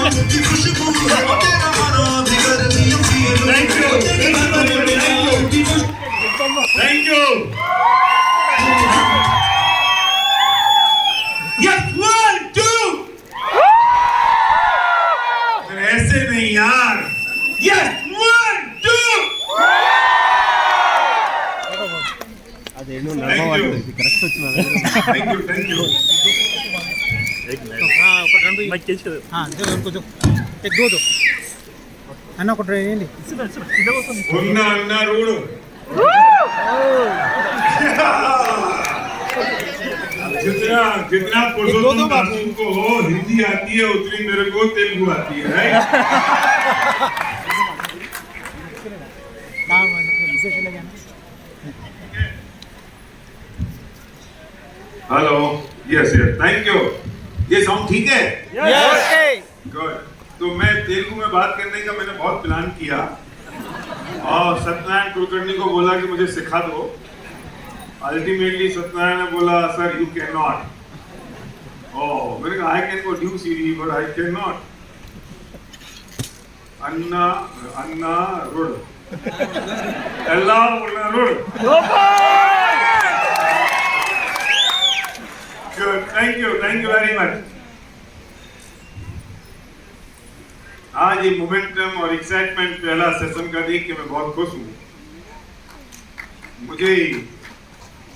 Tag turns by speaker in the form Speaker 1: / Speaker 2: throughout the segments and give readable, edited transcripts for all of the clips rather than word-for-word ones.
Speaker 1: Thank you. Yes, 1, 2. ऐसे नहीं यार. Yes, 1, 2. Thank you. Thank you.
Speaker 2: అన్న ఒకటి వేయండి.
Speaker 1: अन्ना रोड. जितना पुरुषोत्तम दास को हिंदी आती है उतनी मेरे को तेलुगु आती है, right? Hello, yes yes, thank you. ये साउंड ठीक है? गुड. तो मैं तेलुगु में बात करने का मैंने बहुत प्लान किया और सत्यनारायण कुलकर्णी को बोला कि मुझे सिखा दो. अल्टीमेटली सत्यनारायण ने बोला सर यू कैन नॉट. मैंने कहा I can produce CD but I can not. Anna Anna road Ella Anna road. Good. Thank you very much. आज ये मोमेंटम और एक्साइटमेंट पहला सेशन का देख के मैं बहुत खुश हूँ. मुझे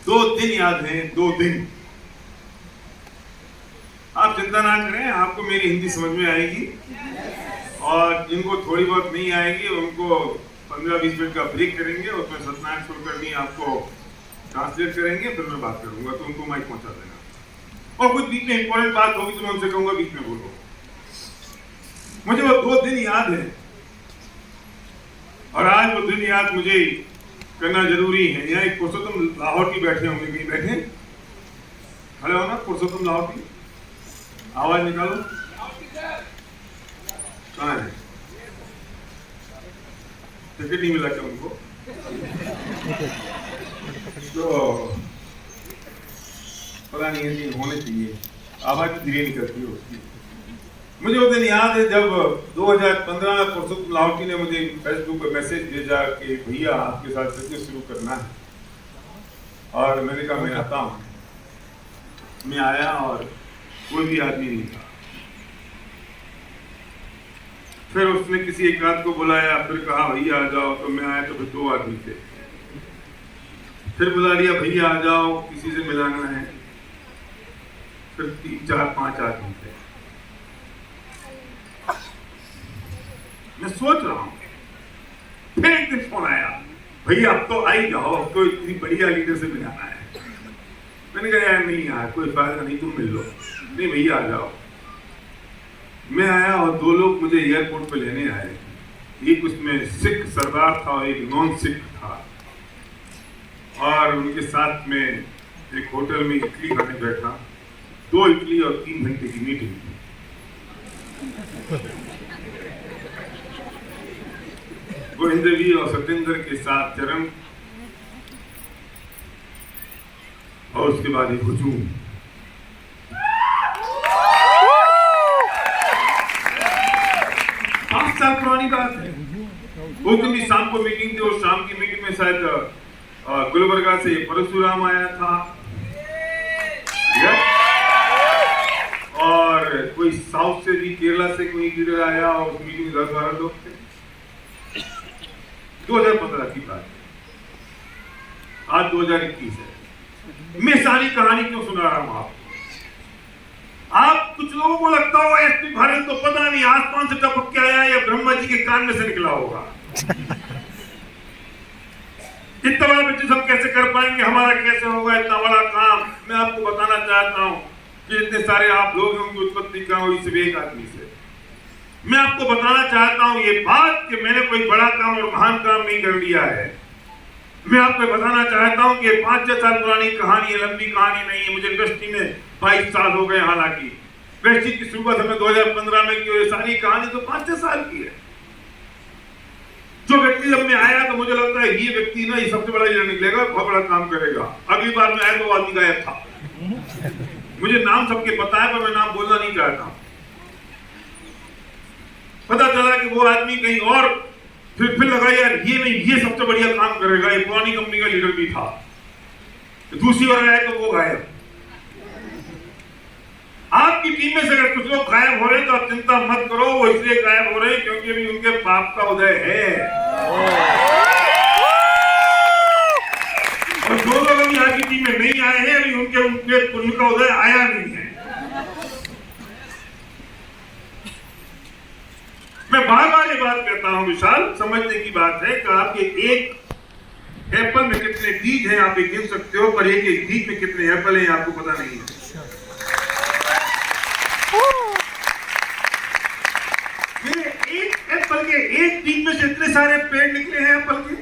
Speaker 1: 2 दिन याद हैं. 2 दिन. आप चिंता ना करें, आपको मेरी हिंदी समझ में आएगी और जिनको थोड़ी बहुत नहीं आएगी उनको 15-20 मिनट का ब्रेक करेंगे. उसमें सत्यनारायण कुलकर्णी आपको ट्रांसलेट करेंगे, फिर मैं बात करूंगा तो उनको माइक पहुंचा देना. और कुछ बीच में इंपॉर्टेंट बात होगी तो मैं उनसे कहूंगा बीच में बोलो. मुझे वो 2 दिन याद है और आज वो दिन याद मुझे करना जरूरी है. यहाँ एक पुरुषोत्तम लाहौर की बैठे होंगे, कहीं बैठे खड़े हो ना. पुरुषोत्तम लाहौर की आवाज निकालो. कहाँ है? टिकट नहीं मिला क्या उनको? तो पता नहीं ऐसी होने चाहिए. आवाज धीरे निकलती है उसकी. मुझे वो दिन याद है जब 2015 में पुरुषोत्तम लाहौटी ने मुझे फेसबुक पर मैसेज भेजा कि भैया आपके साथ बिजनेस शुरू करना है. और मैंने कहा मैं आता हूँ. मैं आया और कोई भी आदमी नहीं था. फिर उसने किसी एक आदमी को बुलाया, फिर कहा भैया आ जाओ. तो मैं आया तो फिर 2 आदमी थे. फिर बुला लिया भैया आ जाओ, किसी से मिलाना है. फिर 3, 4, 5 आदमी थे. मैं सोच रहा हूं. फिर एक दिन फोन आया, भैया अब तो आई जाओ, अब तो इतनी बढ़िया लीडर से मिलाना है. मैंने कहा यार नहीं यार कोई फायदा नहीं, तुम मिल लो. नहीं भैया आ जाओ. मैं आया और 2 लोग मुझे एयरपोर्ट पे लेने आए. एक उसमें सिख सरदार था और एक नॉन सिख था. और उनके साथ में एक होटल में इडली खाने बैठा. 2 इडली और 3 घंटे की मीटिंग. गोविंद जी और सत्येंद्र के साथ चरण और उसके बाद एक हुजूम. 5 साल पुरानी बात है. उस दिन भी शाम को मीटिंग थी और शाम की मीटिंग में शायद गुलबर्गा से परशुराम आया था और कोई साउथ से भी, केरला से कोई लीडर आया और उस मीटिंग में 10-12 लोग थे. 2015 की बात. आज 2021 है. मैं सारी कहानी क्यों सुना रहा हूं आपको? आप कुछ लोगों को लगता होगा एसपी भारत तो पता नहीं आसमान से टपक के आया या ब्रह्मा जी के कान में से निकला होगा. इतना बड़ा बिजनेस हम कैसे कर पाएंगे, हमारा कैसे होगा इतना बड़ा काम? मैं आपको बताना चाहता हूं कि इतने सारे आप लोग उनकी उत्पत्ति कहां हुई सिर्फ एक आदमी से. मैं आपको बताना चाहता हूं ये बात कि मैंने कोई बड़ा काम और महान काम नहीं कर लिया है. मैं आपको बताना चाहता हूं कि 5-6 साल पुरानी कहानी है, लंबी कहानी नहीं है. मुझे इंडस्ट्री में 22 साल हो गए. हालांकि वेस्टी की शुरुआत हमने 2015 में की. सारी कहानी तो 5-6 साल की है. जो व्यक्ति जब मैं आया तो मुझे लगता है ये व्यक्ति ना ये सबसे बड़ा लीडर निकलेगा, बहुत बड़ा काम करेगा. अगली बार मैं आया तो आदमी गायब था. मुझे नाम सबके पता है पर मैं नाम बोलना नहीं चाहता. पता चला कि वो आदमी कहीं और, फिर लगा यार ये नहीं, ये सबसे बढ़िया काम करेगा, ये पुरानी कंपनी का लीडर भी था। दूसरी बार आया तो वो गायब। आपकी टीम में से अगर कुछ लोग गायब हो रहे हैं तो आप चिंता मत करो, वो इसलिए गायब हो रहे हैं क्योंकि अभी उनके पाप का उदय है। और जो लोग अभी आपकी टीम में नहीं आए हैं, अभी उनके पुण्य का उदय आया नहीं है। मैं बार बार ये बात कहता हूं विशाल, समझने की बात है कि आपके एक एप्पल में कितने बीज हैं आप गिन सकते हो, पर एक बीज में कितने एप्पल हैं आपको पता नहीं है। ये एक एप्पल के एक बीज में से इतने सारे पेड़ निकले हैं एप्पल के।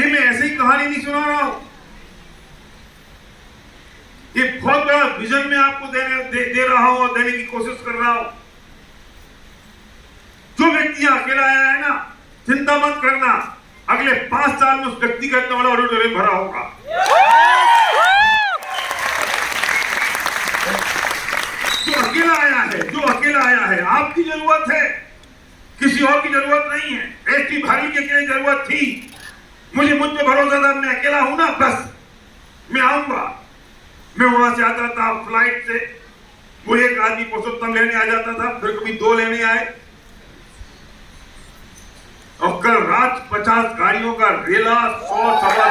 Speaker 1: ये मैं ऐसे ही कहानी नहीं सुना रहा हूं, ये बहुत बड़ा विजन में आपको दे रहा हूं और देने की कोशिश कर रहा हूं। जो व्यक्ति अकेला आया है ना, चिंता मत करना, अगले 5 साल में उस व्यक्ति का इतना बड़ा ऑडिटोरियम भरा होगा। जो अकेला आया है, आपकी जरूरत है, किसी और की जरूरत नहीं है। एसपी भारी की अकेले जरूरत थी, मुझ पे भरोसा था, मैं अकेला हूं ना, बस मैं आऊंगा। मैं वहां से आता था फ्लाइट से, वो एक आदमी पुरुषोत्तम लेने आ जाता था, फिर कभी 2 लेने आए, और कल रात 50 गाड़ियों का रेला, 100 सवा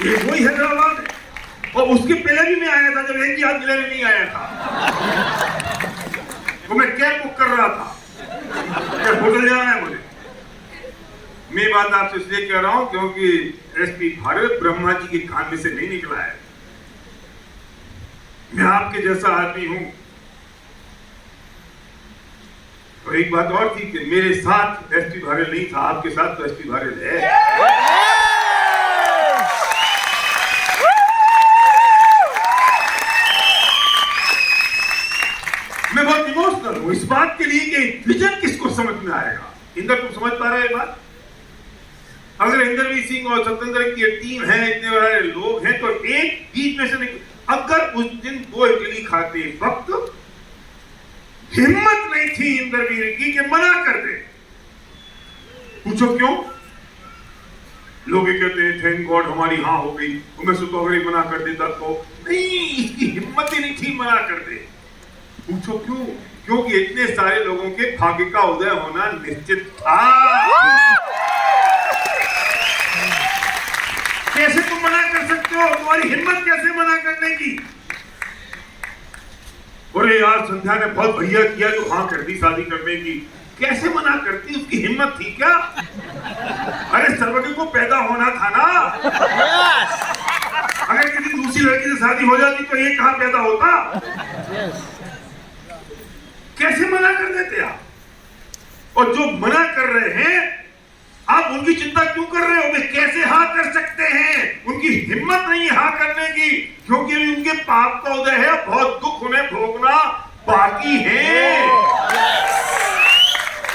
Speaker 1: ये वही हैदराबाद है। और उसके पहले भी मैं आया था जब एक ही आदमी लेने नहीं आया था, वो मैं कैब बुक कर रहा था, होटल जाना है मुझे। मैं बात आपसे इसलिए कह रहा हूं क्योंकि एसपी भारत ब्रह्मा जी के कान में से नहीं निकला है। मैं आपके जैसा आदमी हूं। तो एक बात और थी कि मेरे साथ एसपी भारत नहीं था, आपके साथ तो एसपी भारत है। मैं बहुत इमोशनल हूं इस बात के लिए कि विजन किसको समझ में आएगा। इंदर, तुम समझ पा रहे हो ये बात? अगर इंदरवीर सिंह और सत्येंद्र की टीम है, इतने बड़े लोग हैं, तो एक बीच में से अगर उस दिन 2 इडली खाते वक्त हिम्मत नहीं थी इंदरवीर की कि मना कर दे, पूछो क्यों? लोग कहते हैं थैंक गॉड हमारी हाँ हो गई, मैं सोचता अगर मना कर देता तो नहीं, इसकी हिम्मत ही नहीं थी मना कर दे। पूछो क्यों? क्योंकि इतने सारे लोगों के भाग्य का उदय होना निश्चित था। कैसे तुम मना कर सकते हो? तुम्हारी हिम्मत कैसे मना करने की? अरे यार संध्या ने बहुत बढ़िया किया जो हाँ कर दी शादी करने की, कैसे मना करती? उसकी हिम्मत थी क्या? अरे सर्वज्ञ को पैदा होना था ना। अगर किसी दूसरी लड़की से शादी हो जाती तो ये कहां पैदा होता? कैसे मना कर देते आप? और जो मना कर रहे हैं आप उनकी चिंता क्यों कर रहे हो? वे कैसे हाँ कर सकते हैं? उनकी हिम्मत नहीं हाँ करने की, क्योंकि अभी उनके पाप का उदय है, बहुत दुख उन्हें भोगना बाकी है।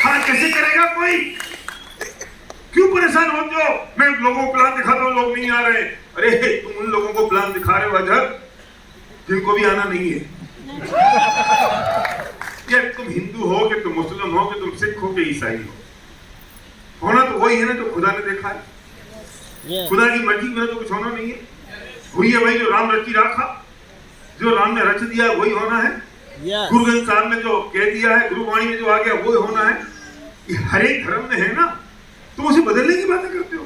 Speaker 1: हाँ कैसे करेगा कोई? क्यों परेशान होते हो? मैं लोगों को प्लान दिखाता हूं, लोग नहीं आ रहे। अरे तुम उन लोगों को प्लान दिखा रहे हो अजहर जिनको भी आना नहीं है। यार तुम हिंदू हो कि तुम मुस्लिम हो कि तुम सिख हो कि ईसाई हो, होना तो वही है ना जो खुदा ने देखा है। खुदा की मर्जी में तो कुछ होना नहीं है। वही है भाई जो राम रची रखा, जो राम ने रच दिया वही होना है। गुरु ग्रंथ साहब ने जो कह दिया है, गुरुवाणी में जो आ गया वही होना है। ये हर एक धर्म में है ना, तुम उसे बदलने की बातें करते हो।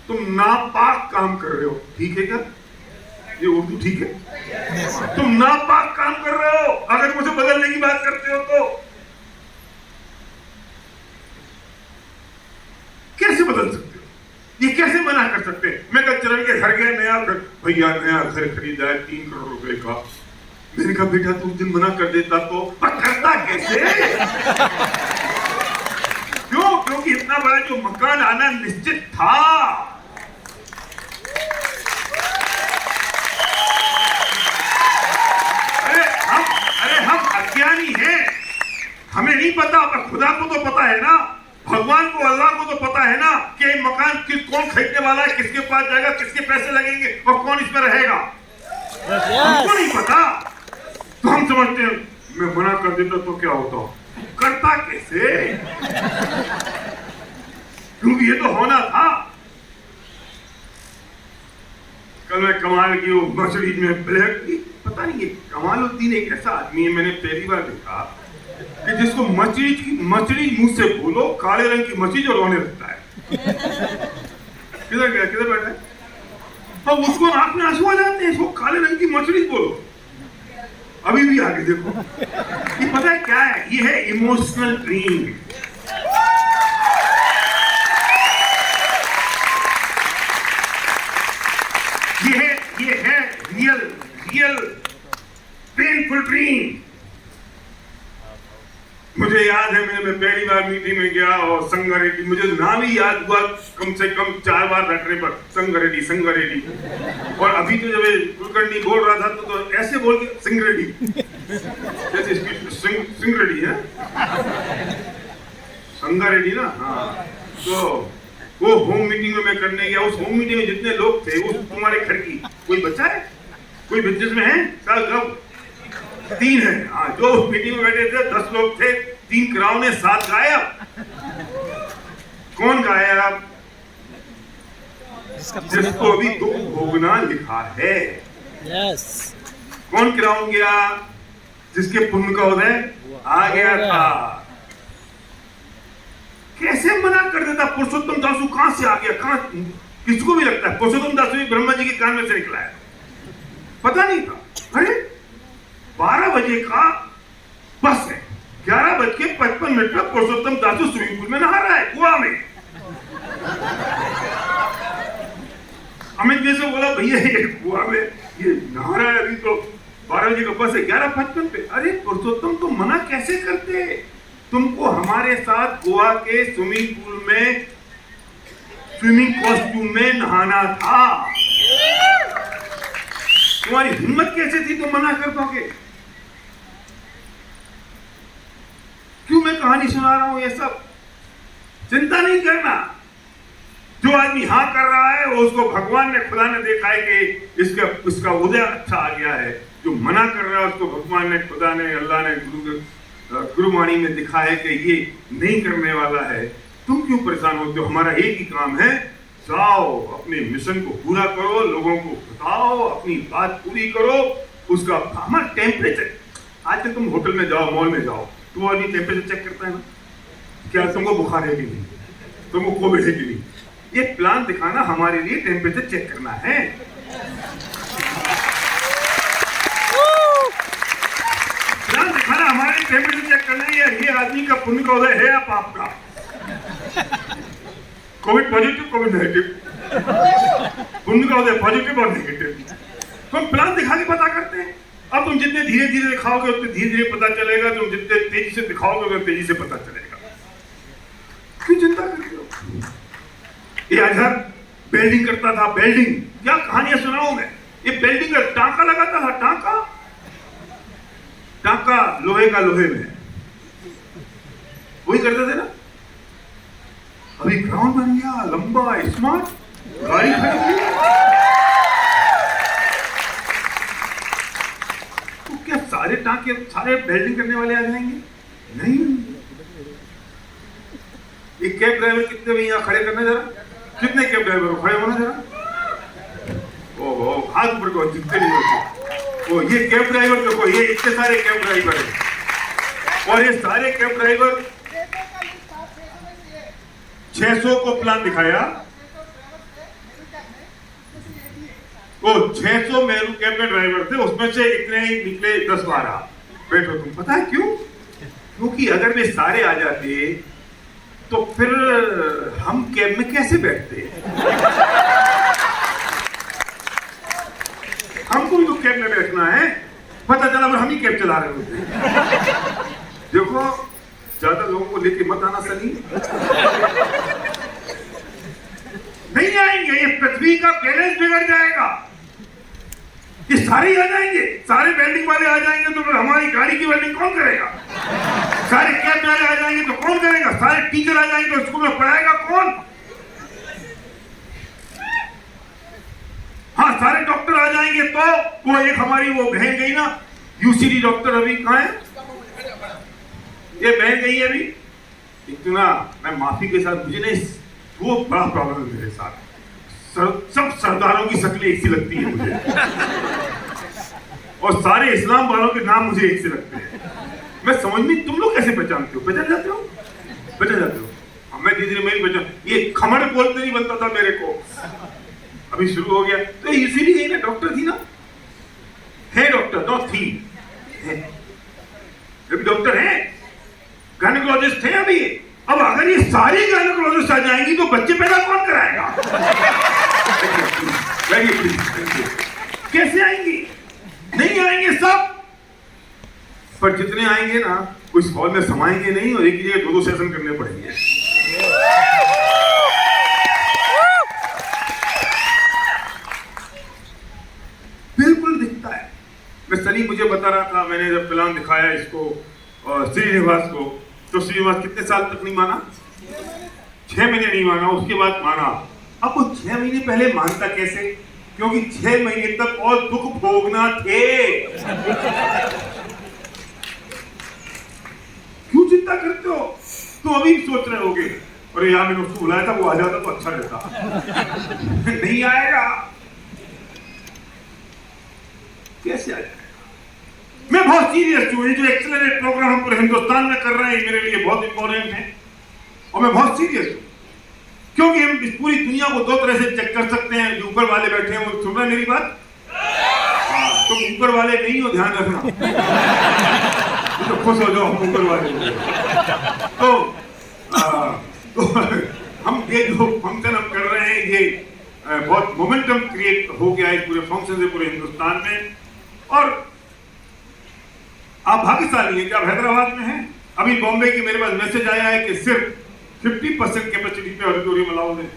Speaker 1: तुम नापाक काम कर रहे हो, ठीक है क्या? ये उर्दू ठीक है? तुम नापाक काम कर रहे हो अगर मुझे बदलने की बात करते हो तो। कैसे बदल सकते हो? ये कैसे मना कर सकते हैं? मैं कल चरण के घर गया, नया घर, भैया नया घर खरीदा है 3 करोड़ रुपए का। मैंने कहा बेटा तू उस दिन मना कर देता तो। पर करता कैसे? क्यों? क्योंकि इतना बड़ा जो मकान आना निश्चित था। हम अज्ञानी हैं, हमें नहीं पता, पर खुदा को तो पता है ना। भगवान को, अल्लाह को तो पता है ना कि मकान कौन खरीदने वाला है, किसके पास जाएगा, किसके पैसे लगेंगे और कौन इसमें रहेगा। हमको नहीं पता, तो हम समझते हैं मैं मना कर देता तो क्या होता, करता कैसे, क्योंकि ये तो होना था। कल मैं कमाल की वो मर्सिडीज में ब्लैक की, पता नहीं ये कमालुद्दीन एक ऐसा आदमी है, मैंने पहली बार देखा कि जिसको मर्सिडीज मुंह से बोलो, काले रंग की मर्सिडीज और रोने लगता है। किधर गया, किधर बैठा है, अब उसको आंख में आंसू आ जाते हैं, इसको काले रंग की मर्सिडीज बोलो, अभी भी आगे देखो। ये पता है क्या है, ये है इमोशनल ड्रीम। ये है रियल पेनफुल ड्रीम। मुझे याद है मैं पहली बार मीटिंग में गया और संगारेड्डी, मुझे नाम ही याद हुआ कम से कम 4 बार रटने पर, संगारेड्डी। और अभी तो जब कुलकर्णी बोल रहा था तो ऐसे बोल के सिंगरेड्डी, जैसे सिंगरेड्डी है, संगारेड्डी ना। हाँ, तो वो होम मीटिंग में मैं करने गया, उस होम मीटिंग में जितने लोग थे, उस तुम्हारे घर की कोई बच्चा है, कोई बिजनेस में है, सब 3 है। हाँ, जो मीटिंग में बैठे थे 10 लोग थे, 3 कराओ ने 7 गायब। कौन गायब? जिसको अभी दुख भोगना लिखा है।
Speaker 2: यस।
Speaker 1: कौन कराउन गया? जिसके पुण्य का उदय आ गया था। कैसे मना कर देता? पुरुषोत्तम दासू कहां से आ गया? कहां, किसको भी लगता है पुरुषोत्तम दासू ब्रह्मा जी के कान में से निकला है, पता नहीं था। अरे 12 बजे का बस है, 11:55 पर पुरुषोत्तम दासू स्विमिंग पूल में नहा रहा है, कुआं में। अमित जी से बोला भैया ये कुआं में ये नहा रहा है, अभी तो 12 बजे का बस है, 11:55 पे। अरे पुरुषोत्तम तो मना कैसे करते, तुमको हमारे साथ गोवा के स्विमिंग पूल में स्विमिंग कॉस्ट्यूम में नहाना था, तुम्हारी हिम्मत कैसे थी तुम मना कर दोगे? क्यों मैं कहानी सुना रहा हूं ये सब? चिंता नहीं करना, जो आदमी हाँ कर रहा है वो उसको भगवान ने, खुदा ने देखा है कि इसका उदय अच्छा आ गया है। जो मना कर रहा है उसको भगवान ने, खुदा ने, अल्लाह ने गुरुवाणी में दिखा है कि ये नहीं करने वाला है। तुम क्यों परेशान होते हो? हमारा एक ही काम है, जाओ अपने मिशन को पूरा करो, लोगों को बताओ, अपनी बात पूरी करो। उसका हमारा टेम्परेचर, आजकल तुम होटल में जाओ, मॉल में जाओ, तो आदमी टेम्परेचर चेक करता है ना, क्या तुमको बुखार है कि नहीं, तुमको कोविड है कि नहीं। ये प्लान दिखाना हमारे लिए टेम्परेचर चेक करना है। प्लान दिखाना हमारे टेम्परेचर चेक करना है, ये आदमी का पुण्य का उदय है या पाप का। कोविड पॉजिटिव, कोविड नेगेटिव, पुण्य का उदय पॉजिटिव और नेगेटिव। तो हम प्लान दिखा के पता करते हैं। अब तुम जितने धीरे धीरे दिखाओगे उतने धीरे धीरे पता चलेगा, तुम जितने तेजी से दिखाओगे उतने तेजी से पता चलेगा। क्यों चिंता करते हो? ये अजहर बेल्डिंग करता था, बेल्डिंग, क्या कहानियां सुनाऊं मैं। ये बेल्डिंग का टांका लगाता था, टांका लोहे का लोहे में, वही करते थे ना। अभी ग्राउंड बन गया, लंबा स्मार्ट, गाड़ी खड़ी हुई, तो क्या सारे टांके, सारे बेल्डिंग करने वाले आ जाएंगे? नहीं। ये कैब ड्राइवर कितने भी यहाँ खड़े करना जरा, कितने कैब ड्राइवर खड़े होना जरा। ओहो, हाथ ऊपर को, जितने नहीं होते वो, ये कैब ड्राइवर देखो, ये इतने सारे कैब ड्राइवर है, और ये सारे कैब ड्राइवर 600 को प्लान दिखाया, वो 600 मेरू कैब में ड्राइवर थे, उसमें से इतने ही निकले 10-12। बैठो तुम, पता है क्यों? क्योंकि अगर वे सारे आ जाते तो फिर हम कैब में कैसे बैठते? हमको भी तो कैब में बैठना है। पता चला हम ही कैब चला रहे होते। देखो, ज्यादा लोगों को लेके मत आना सनी, नहीं आएंगे, ये पृथ्वी का बैलेंस बिगड़ जाएगा। ये सारे आ जाएंगे, सारे वेल्डिंग वाले आ जाएंगे, तो फिर हमारी गाड़ी की वेल्डिंग कौन करेगा? सारे कैब वाले आ जाएंगे तो कौन करेगा? सारे टीचर आ जाएंगे तो स्कूल में पढ़ाएगा कौन? हाँ, सारे डॉक्टर आ जाएंगे तो वो एक हमारी वो बहन गई ना, यूसीडी डॉक्टर, अभी कहाँ है? ये बहन गई है अभी। इतना मैं माफी के साथ, मुझे नहीं, वो बड़ा प्रॉब्लम है मेरे साथ। सब सरदारों की शक्लें एक सी लगती है मुझे, और सारे इस्लाम वालों के नाम मुझे एक से लगते हैं। मैं समझ नहीं, तुम लोग कैसे पहचानते हो? पहचान जाते हो? पहचान जाते हो? मैं धीरे धीरे मैं पहचान, ये खमड़ बोलते नहीं बनता था मेरे को, अभी शुरू हो गया। तो इसीलिए गई ना, डॉक्टर थी ना, है डॉक्टर, नॉट थी, अभी डॉक्टर है, गायनेकोलॉजिस्ट है अभी। अब अगर ये सारी गायनेकोलॉजिस्ट आ जाएंगी तो बच्चे पैदा कौन कराएगा? कैसे आएंगी? नहीं आएंगे सब, पर जितने आएंगे ना कोई हॉल में समाएंगे नहीं, और एक जगह दो सेशन करने पड़ेंगे। बिल्कुल दिखता है। मैं सलीम मुझे बता रहा था, मैंने जब प्लान दिखाया इसको श्रीनिवास को, तो श्रीनिवास कितने साल तक नहीं माना? 6 महीने नहीं माना, उसके बाद माना। अब वो 6 महीने पहले मानता कैसे? क्योंकि 6 महीने तक और दुख भोगना थे। क्यों चिंता करते हो? तुम अभी भी सोच रहे होगे, अरे यार मैंने उसको बुलाया था, वो आ जाता तो अच्छा रहता। नहीं आएगा, कैसे आ जाएगा? मैं बहुत सीरियस हूँ, ये जो एक्सेलरेट प्रोग्राम हम पूरे हिंदुस्तान में कर रहे हैं मेरे लिए बहुत इंपॉर्टेंट है, और मैं बहुत सीरियस हूँ, क्योंकि हम इस पूरी दुनिया को 2 तरह से चेक कर सकते हैं। जो ऊपर वाले बैठे हैं वो सुन रहे हैं मेरी बात? हाँ, तुम ऊपर वाले नहीं हो, ध्यान रखना। तो खुश हो जाओ, हम ऊपर वाले। तो हम ये जो फंक्शन हम कर रहे हैं, ये बहुत मोमेंटम क्रिएट हो गया है पूरे फंक्शन से पूरे हिंदुस्तान में। और आप भाग्यशाली हैं कि आप हैदराबाद में हैं। अभी बॉम्बे की मेरे पास मैसेज आया है कि सिर्फ 50% कैपेसिटी पे ऑडिटोरियम अलाउड है,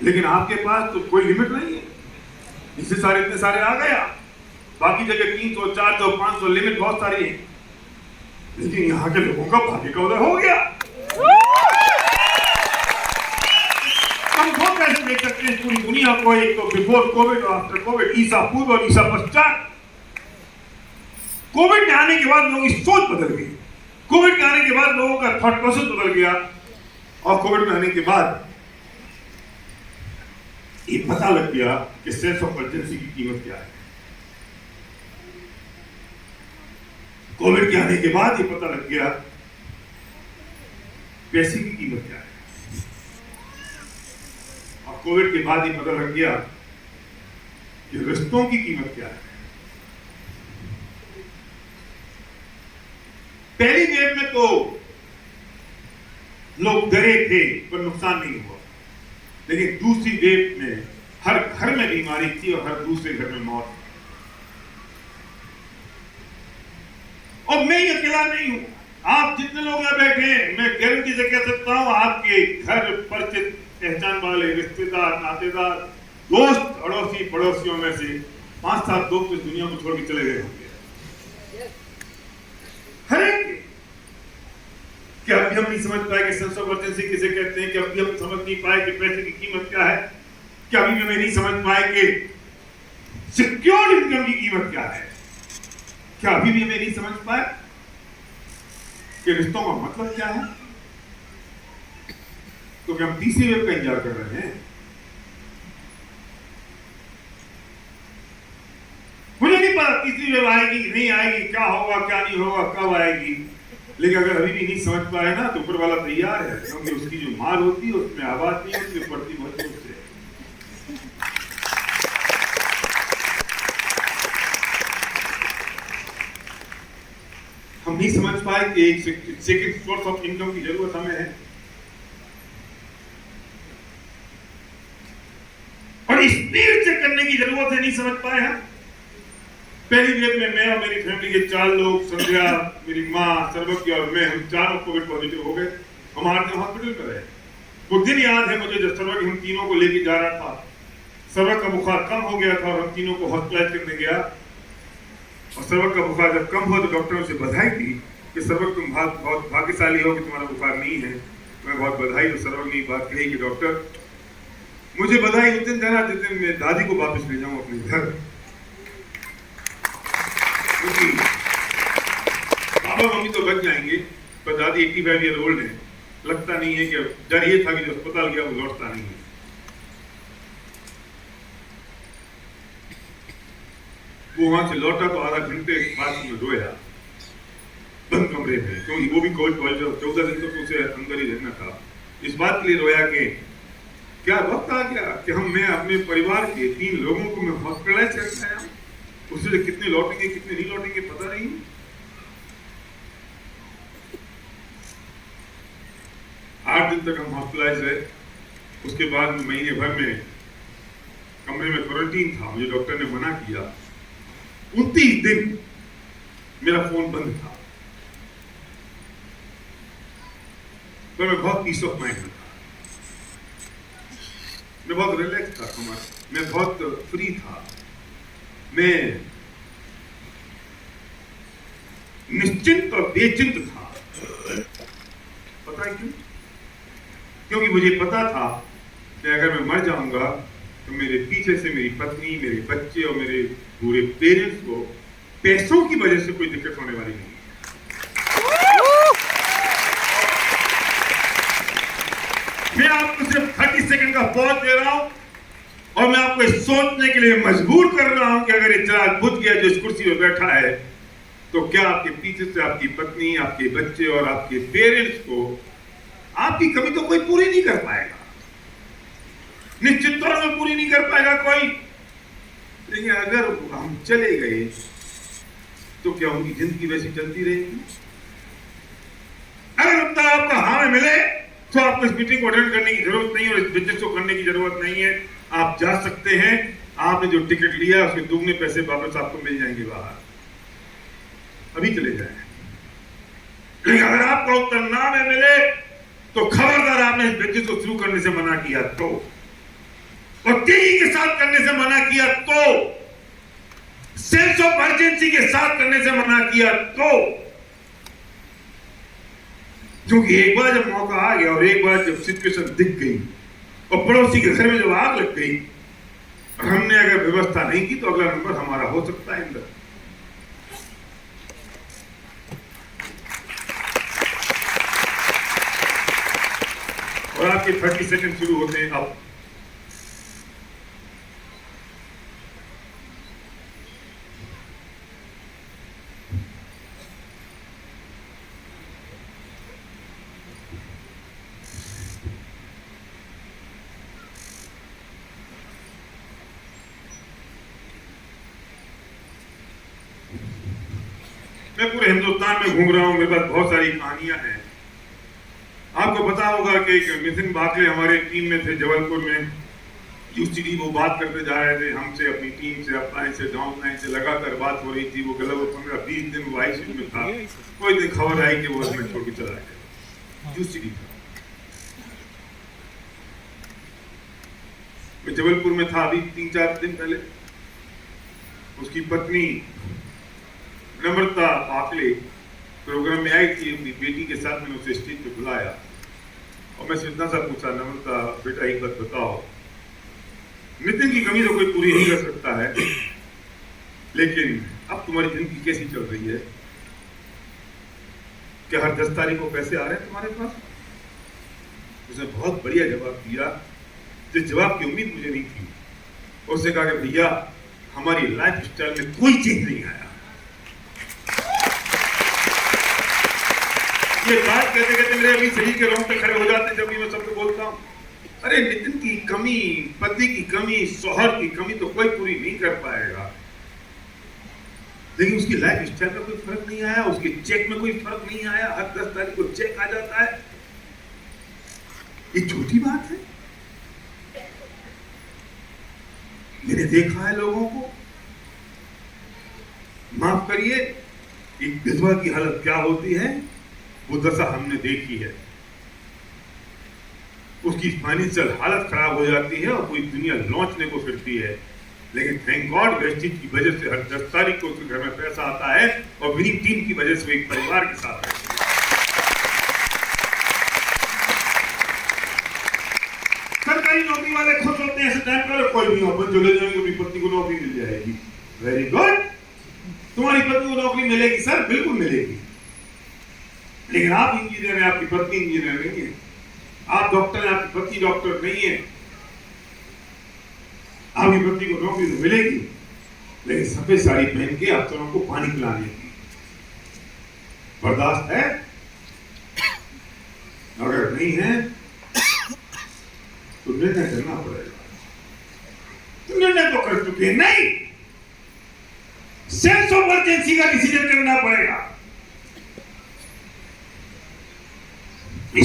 Speaker 1: लेकिन आपके पास तो कोई लिमिट नहीं है। इससे सारे इतने सारे आ गया, बाकी जगह 300, 400, 500 लिमिट बहुत सारी है, लेकिन यहाँ के लोगों का भाग्य का उदय हो गया। हम बहुत कैसे देख सकते हैं पूरी दुनिया को, एक तो बिफोर कोविड और आफ्टर कोविड, ईसा पूर्व और ईसा पश्चात। कोविड में आने के बाद लोगों की सोच बदल गई, कोविड के आने के बाद लोगों का थॉट प्रोसेस बदल गया, और कोविड में आने के बाद ये पता लग गया कि सेंस ऑफ अर्जेंसी की कीमत क्या है। कोविड के आने के बाद ये पता लग गया पैसे की कीमत क्या है, और कोविड के बाद ये पता लग गया कि रिश्तों की कीमत क्या है। पहली वेव में तो लोग डरे थे पर नुकसान नहीं हुआ, लेकिन दूसरी वेव में हर घर में बीमारी थी और हर दूसरे घर में मौत। और मैं ये अकेला नहीं हूं, आप जितने लोग यहाँ बैठे हैं, मैं गारंटी से कह सकता हूं आपके घर परिचित पहचान वाले रिश्तेदार, नातेदार, दोस्त, अड़ोसी पड़ोसियों में से 5-7 दोस्त इस दुनिया को छोड़ के चले गए होंगे। हर एक क्या अभी हम नहीं समझ पाए कि सेंस ऑफ अर्जेंसी किसे कहते हैं? क्या अभी हम समझ नहीं पाए कि पैसे की कीमत क्या है? क्या अभी हमें नहीं समझ पाए कि सिक्योर्ड इनकम की कीमत क्या है? क्या अभी भी हमें नहीं समझ पाए कि रिश्तों का मतलब क्या है? तो क्या हम तीसरी वेव का इंतजार कर रहे हैं? मुझे नहीं पता तीसरी वेव आएगी नहीं आएगी, क्या होगा क्या नहीं होगा, कब आएगी, लेकिन अगर अभी भी नहीं समझ पाए ना तो ऊपर वाला तैयार है, क्योंकि उसकी जो मार होती है उसमें आवाज नहीं होती, पड़ती बहुत जोर से। हम नहीं समझ पाए कि एक सेकंड सोर्स ऑफ इनकम की जरूरत हमें है, और स्पीड से करने की जरूरत है, नहीं समझ पाए हम। पहली वेव में मैं और मेरी फैमिली के 4 लोग, संध्या, मेरी माँ, सर्वज्ञ और मैं, हम चारों कोविड पॉजिटिव हो गए। हम आरती हॉस्पिटल में रहे। वो दिन याद है मुझे जब सर्वज्ञ हम तीनों को लेके जा रहा था, सर्वज्ञ का बुखार कम हो गया था और हम तीनों को हॉस्पिटलाइज करने गया, और सर्वज्ञ का बुखार जब कम हुआ तो डॉक्टर ने उसे बधाई दी कि सर्वक तुम बहुत बहुत भाग्यशाली हो कि तुम्हारा बुखार नहीं है। मैं बहुत बधाई तो सर्वक ने बात कही कि डॉक्टर मुझे बधाई उस दिन देना जिस दिन मैं दादी को वापस ले जाऊं अपने घर, क्योंकि पापा मम्मी तो बच जाएंगे पर दादी 85 ईयर ओल्ड है, लगता नहीं है कि डर ये था कि जो अस्पताल गया वो लौटता नहीं है। वो वहां से लौटा तो आधा घंटे बाद में रोया बंद कमरे में, क्योंकि वो भी कोविड पॉजिटिव 14 दिन तक उसे अंदर ही रहना था। इस बात के लिए रोया कि क्या वक्त आ गया कि मैं अपने परिवार के 3 लोगों को मैं हॉस्पिटलाइज करके आया, उससे कितने लौटेंगे कितने नहीं लौटेंगे पता नहीं। 8 दिन तक हम हॉस्पिटलाइज रहे, उसके बाद महीने भर में कमरे में क्वारंटीन था, मुझे डॉक्टर ने मना किया। 29 दिन मेरा फोन बंद था, पर मैं बहुत पीस ऑफ माइंड में था, मैं बहुत रिलैक्स था, मैं बहुत फ्री था, मैं निश्चिंत और बेचिंत था। पता है क्यों? क्योंकि मुझे पता था कि अगर मैं मर जाऊंगा तो मेरे पीछे से मेरी पत्नी, मेरे बच्चे और मेरे पूरे पेरेंट्स को पैसों की वजह से कोई दिक्कत होने वाली नहीं। मैं आपको सिर्फ 30 सेकंड का पॉज दे रहा हूं और मैं आपको सोचने के लिए मजबूर कर रहा हूं कि अगर ये चिराग बुझ गया जो इस कुर्सी में बैठा है तो क्या आपके पीछे से आपकी पत्नी, आपके बच्चे और आपके पेरेंट्स को आपकी कमी तो कोई पूरी नहीं कर पाएगा, निश्चित तौर पर पूरी नहीं कर पाएगा कोई। लेकिन अगर हम चले गए तो क्या उनकी जिंदगी वैसी चलती रहेगी? अगर उत्तर आपका हाँ में मिले तो आपको इस मीटिंग को अटेंड करने की जरूरत नहीं है और इस बिजनेस को करने की जरूरत नहीं है। आप जा सकते हैं, आपने जो टिकट लिया उसके दुगने पैसे वापस आपको मिल जाएंगे बाहर, अभी चले जाएं। लेकिन अगर आपका उत्तर ना में मिले तो खबरदार, आपने इस बिजनेस को शुरू करने से मना किया तो, और तेजी के साथ करने से मना किया तो, सेंस ऑफ अर्जेंसी के साथ करने से मना किया तो, क्योंकि एक बार जब मौका आ गया और एक बार जब सिचुएशन दिख गई और पड़ोसी के घर में जब आग लग गई और हमने अगर व्यवस्था नहीं की तो अगला नंबर हमारा हो सकता है अंदर। और आपके 30 सेकंड शुरू होते हैं अब। मैं पूरे हिंदुस्तान में घूम रहा हूं, मेरे पास बहुत सारी कहानियां हैं। आपको पता होगा कि नितिन बाकले हमारे टीम में थे जबलपुर में, यूसीडी वो बात करते जा रहे थे हमसे, अपनी टीम से, अपना से, डाउनलाइन से लगातार बात हो रही थी। वो गलत 15-20 दिन वो आईसीयू में था, कोई दिन खबर आई कि वो उसमें छोड़ के चला गया। यूसीडी था, मैं जबलपुर में था अभी 3-4 दिन पहले। उसकी पत्नी नम्रता बाकले प्रोग्राम में आई थी अपनी बेटी के साथ, मैंने उसे स्टेज पे बुलाया और मैं इतना सा पूछा, नम्रता बेटा एक बात बताओ, नितिन की कमी तो कोई पूरी नहीं कर सकता है, लेकिन अब तुम्हारी जिंदगी कैसी चल रही है? क्या हर 10 तारीख को पैसे आ रहे हैं तुम्हारे पास? उसने बहुत बढ़िया जवाब दिया, जिस जवाब की उम्मीद मुझे नहीं थी। उसने कहा कि भैया हमारी लाइफ स्टाइल में कोई चेंज नहीं आया। ये बात कहते कहते मेरे अभी शरीर के रोंगटे खड़े हो जाते जब भी मैं सबको बोलता हूँ, अरे नितिन की कमी, पति की कमी, शौहर की कमी तो कोई पूरी नहीं कर पाएगा, लेकिन उसकी लाइफ स्टाइल में कोई फर्क नहीं आया, उसके चेक में कोई फर्क नहीं आया, हर 10 तारीख को चेक आ जाता है। ये छोटी बात है? मैंने देखा है लोगों को, माफ करिए, एक विधवा की हालत क्या होती है वो दशा हमने देखी है। उसकी फाइनेंशियल हालत खराब हो जाती है और पूरी दुनिया लौटने को फिरती है, लेकिन थैंक गॉड वेस्टिज की वजह से हर 10 तारीख को उसके घर में पैसा आता है और विनिंग टीम की वजह से वो एक परिवार के साथ है। सरकारी नौकरी वाले खुश होते हैं, ऐसे टाइम पर कोई नहीं अपन चले जाएंगे, अपनी पत्नी को नौकरी मिल जाएगी। वेरी गुड, तुम्हारी पत्नी को नौकरी मिलेगी सर, बिल्कुल मिलेगी। लेकिन आप इंजीनियर हैं, आपकी पत्नी इंजीनियर नहीं है। आप डॉक्टर हैं, आपकी पत्नी डॉक्टर नहीं है। आपकी पत्नी को नौकरी तो मिलेगी, लेकिन सफेद साड़ी पहन के अफसरों को पानी पिलाने की बर्दाश्त है? अगर नहीं है तो निर्णय करना पड़ेगा। तो निर्णय तो कर चुके हैं, नहीं, सेंस ऑफ अर्जेंसी का डिसीजन करना पड़ेगा।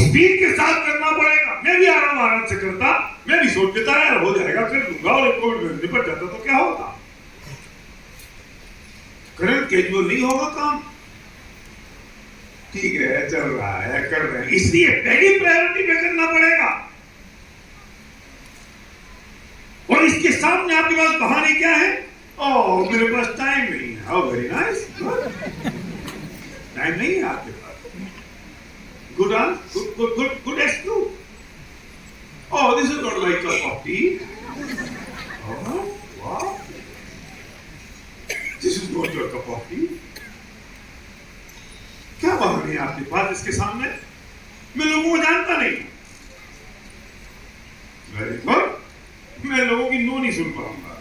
Speaker 1: स्पीड के साथ करना पड़ेगा। मैं भी आराम से करता, मैं भी सोच लेता यार हो जाएगा, कर दूंगा, और कोविड निपट जाता तो क्या होता। करंट कैजुअल नहीं होगा काम, ठीक है चल रहा है, कर रहे हैं, इसलिए पहली प्रायोरिटी पे करना पड़ेगा। और इसके सामने आपके पास बहाने क्या है? ओह मेरे पास टाइम नहीं है। ओह वेरी नाइस, टाइम नहीं है आपके पास। Good answer, good excuse. Oh, this is not like a cup of tea. Oh, wow. This is not your cup of tea. क्या बहाने हैं आपके पास इसके सामने? मैं लोगों को जानता नहीं। Very good. मैं लोगों की नो नहीं सुन पाऊंगा।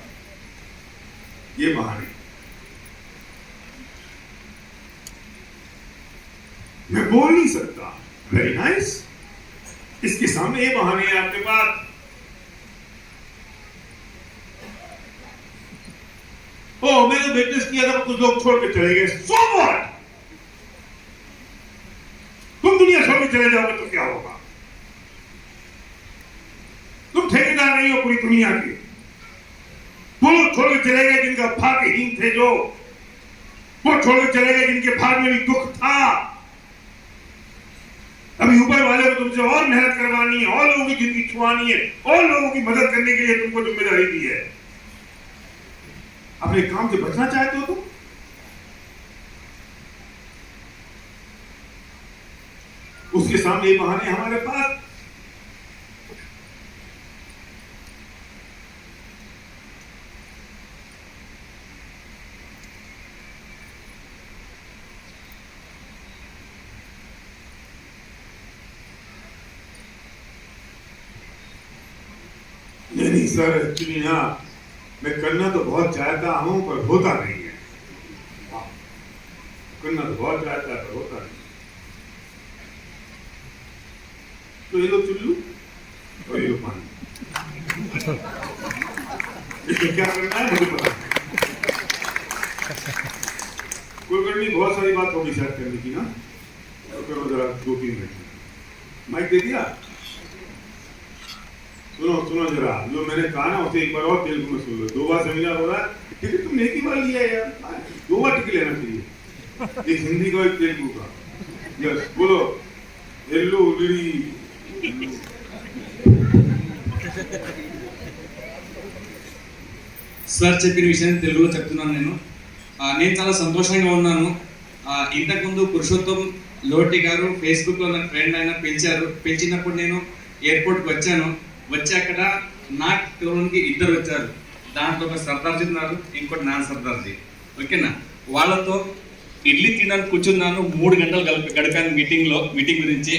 Speaker 1: ये बहाने। मैं बोल नहीं सकता। वेरी नाइस, इसके सामने ये बहाने हैं आपके पास। ओ मैंने बिजनेस किया था, कुछ लोग छोड़ के चले गए, सो व्हाट? तुम दुनिया छोड़ के चले जाओगे तो क्या होगा? तुम ठेकेदार नहीं हो पूरी दुनिया के। वो लोग छोड़ के चले गए जिनका भाग्यहीन थे, जो वो छोड़ के चले गए जिनके भाग में भी दुख था। अभी ऊपर वाले को तुमसे और मेहनत करवानी है, और लोगों की जिंदगी छुआनी है, और लोगों की मदद करने के लिए तुमको जिम्मेदारी दी है। अपने काम से बचना चाहते हो तुम? उसके सामने ये बहाने हमारे पास। नहीं सर, एक्चुअली ना मैं करना तो बहुत चाहता हूं पर होता नहीं है। करना तो बहुत चाहता है पर होता नहीं। तो ये लो चुल्लू और ये लो पानी। इसमें क्या करना है मुझे पता नहीं। कुलकर्णी बहुत सारी बात होगी शायद करने की ना, तो करो जरा 2-3 मिनट। माइक दे दिया? सुनो जरा, जो मैंने कहा ना उसे एक बार और तेलुगु में सुन लो। 2 बार सेमिनार हो रहा है, क्योंकि तुमने एक ही बार लिया है यार, 2 बार टिक लेना चाहिए। एक हिंदी का, एक तेलुगु का। यस बोलो, हेलो लिडी।
Speaker 2: సార్ చెప్పిన విషయాన్ని తెలుగులో చెప్తున్నాను నేను చాలా సంతోషంగా ఉన్నాను. ఇంతకుముందు పురుషోత్తం లోటి గారు ఫేస్బుక్లో నాకు ఫ్రెండ్ ఆయన పిలిచినప్పుడు నేను ఎయిర్పోర్ట్కి వచ్చాను. వచ్చి అక్కడ నాకు టోన్కి 2 వచ్చారు. దాంట్లో ఒక సర్దార్జీ ఉన్నారు, ఇంకోటి నాన్న సర్దార్జీ. ఓకేనా, వాళ్ళతో ఇడ్లీ తినడానికి కూర్చున్నాను. 3 గంటలు గడిపాను మీటింగ్ గురించి.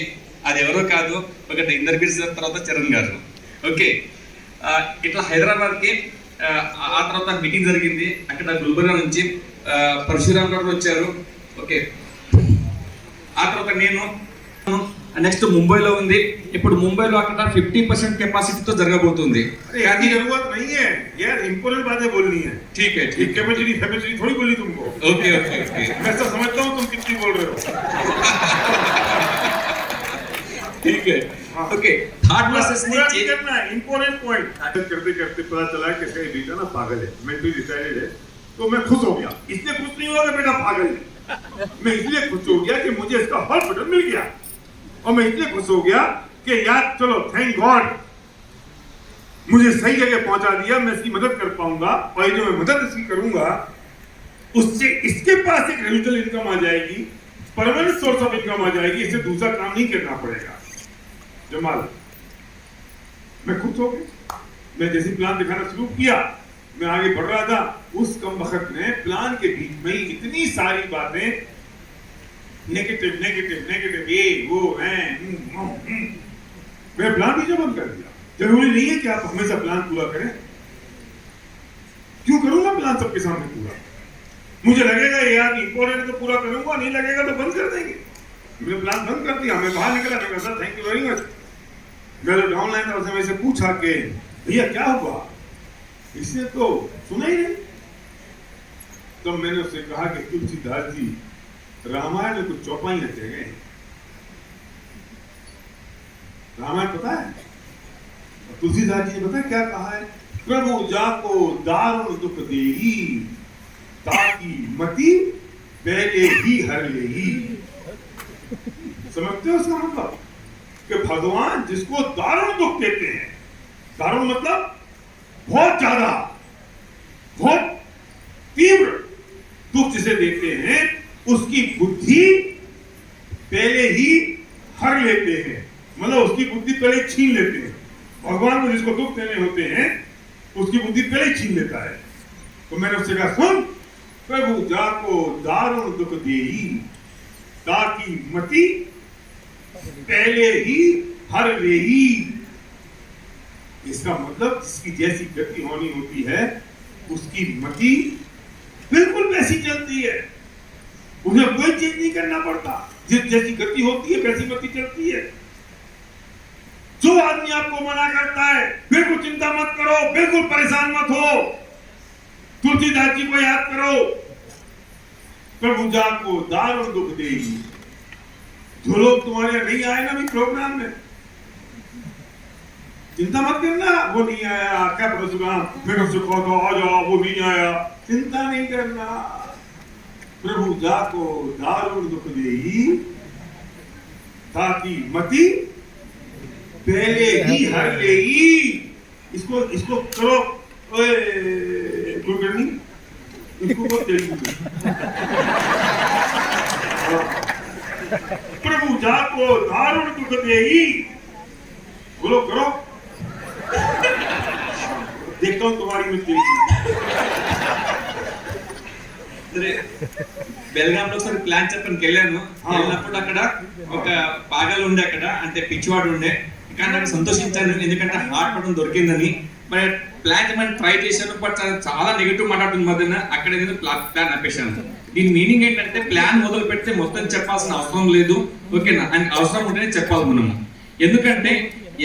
Speaker 2: అది ఎవరో కాదు, ఒకటి ఇంద్రగిరి సార్, తర్వాత చరణ్ గారు. ఓకే, ఇట్లా హైదరాబాద్కి ఆ తర్వాత మీటింగ్ జరిగింది. అక్కడ గుల్బర్గా నుంచి పరశురామ్ గారు వచ్చారు. ఓకే, ఆ తర్వాత నేను నెక్స్ట్ ముంబైలో ఉంది. ఇప్పుడు ముంబైలో అక్కడ 50% కెపాసిటీతో జరగబోతుంది.
Speaker 1: याद जरूरत नहीं है यार, इंपॉर्टेंट बातें बोलनी है।
Speaker 2: ठीक है, ठीक है,
Speaker 1: कैपेसिटी थोड़ी बोलनी तुमको।
Speaker 2: ओके ओके ओके,
Speaker 1: मैं तो समझता हूँ तुम कितनी बोल रहे हो।
Speaker 2: ठीक है, ओके। थर्ड क्लासेस ने चेंज
Speaker 1: करना है, इंपॉर्टेंट पॉइंट। करते करते पता चला कि इसका बेटा ना पागल है, मेंटली रिटायर्ड है। तो मैं खुश हो गया। इसलिए खुश नहीं हुआ कि बेटा पागल है, मैं इसलिए खुश हो गया कि मुझे इसका हॉस्पिटल मिल गया। और मैं इसलिए खुश हो गया कि यार चलो थैंक गॉड मुझे सही जगह पहुंचा दिया, मैं इसकी मदद कर पाऊंगा, और जो मैं मदद इसकी करूंगा उससे इसके पास एक रेगुलर इनकम आ जाएगी, परमानेंट सोर्स ऑफ इनकम आ जाएगी, इससे दूसरा काम नहीं करना पड़ेगा। जमाल, मैं खुश हो गया। मैं जैसे प्लान दिखाना शुरू किया, मैं आगे बढ़ रहा था, उस कम वक्त में प्लान के बीच में ही इतनी सारी बातें नेगेटिव नेगेटिव नेगेटिव, ये वो है, मैं प्लान भी बंद कर दिया। जरूरी नहीं है कि आप हमेशा प्लान पूरा करें। क्यों करूंगा प्लान सबके सामने पूरा? मुझे लगेगा यार इंपॉर्टेंट तो पूरा करूंगा, नहीं लगेगा तो बंद कर देंगे। मैंने प्लान बंद कर दिया, मैं बाहर निकला, मैं कहता थैंक यू वेरी मच। मैं जो डाउनलाइन था उसने मेरे से पूछा कि भैया क्या हुआ, इसने तो सुना ही नहीं। तो मैंने उससे कहा कि तुलसीदास जी रामायण में कुछ चौपाई रखे गए। रामायण पता है? तुलसीदास जी ने पता क्या कहा है? प्रभु जाको दारुण दुख देही, ताकि मति पहले ही हर लेही। समझते हो उसका मतलब? कि भगवान जिसको दारुण दुख देते हैं, दारुण मतलब बहुत ज्यादा, बहुत तीव्र दुख जिसे देते हैं, उसकी बुद्धि पहले ही हर लेते हैं, मतलब उसकी बुद्धि पहले छीन लेते हैं। भगवान को जिसको दुख देने होते हैं उसकी बुद्धि पहले छीन लेता है। तो मैंने उससे कहा सुन, प्रभु जाको दारुण दुख देही, ताकि मति पहले ही हर लेही। इसका मतलब जिसकी जैसी गति होनी होती है उसकी मति बिल्कुल वैसी चलती है, उन्हें कोई चीज नहीं करना पड़ता। जिस जैसी गति होती है वैसी मति चलती है। जो आदमी आपको मना करता है बिल्कुल चिंता मत करो, बिल्कुल परेशान मत हो, तुलसीदास जी को याद करो, प्रभु जाको दारुण दुख देही। जो लोग तुम्हारे यहाँ नहीं आए ना भी प्रोग्राम में, चिंता मत करना, वो नहीं आया, क्या प्रोग्राम मेरे से कहो तो आ जाओ, वो नहीं आया, चिंता नहीं करना। प्रभु जाको दारुण दुख देही, ताकि मति पहले ही हर लेही। इसको करो, कोई करनी, इसको बहुत तेजी में। प्रभु जाको दारुण दुख देही, बोलो करो, देखता हूं तुम्हारी में तेजी।
Speaker 2: బెల్గాంలో ఒకసారి ప్లాన్ చెప్పడానికి వెళ్ళాను. వెళ్ళినప్పుడు అక్కడ ఒక పాగలు ఉండే, అక్కడ అంటే పిచ్చివాడు ఉండే, కానీ నాకు సంతోషించాను ఎందుకంటే హార్ట్ బటన్ దొరికిందని. బట్ ప్లాన్ చేయమని ట్రై చేశాను, బట్ చాలా నెగిటివ్ మాట్లాడుతుంది మధ్యన. అక్కడ నేను ప్లాన్ ఆపేశాను. దీని మీనింగ్ ఏంటంటే ప్లాన్ మొదలు పెడితే మొత్తం చెప్పాల్సిన అవసరం లేదు, ఓకేనా? అని అవసరం ఉంటేనే చెప్పాలి మనము. ఎందుకంటే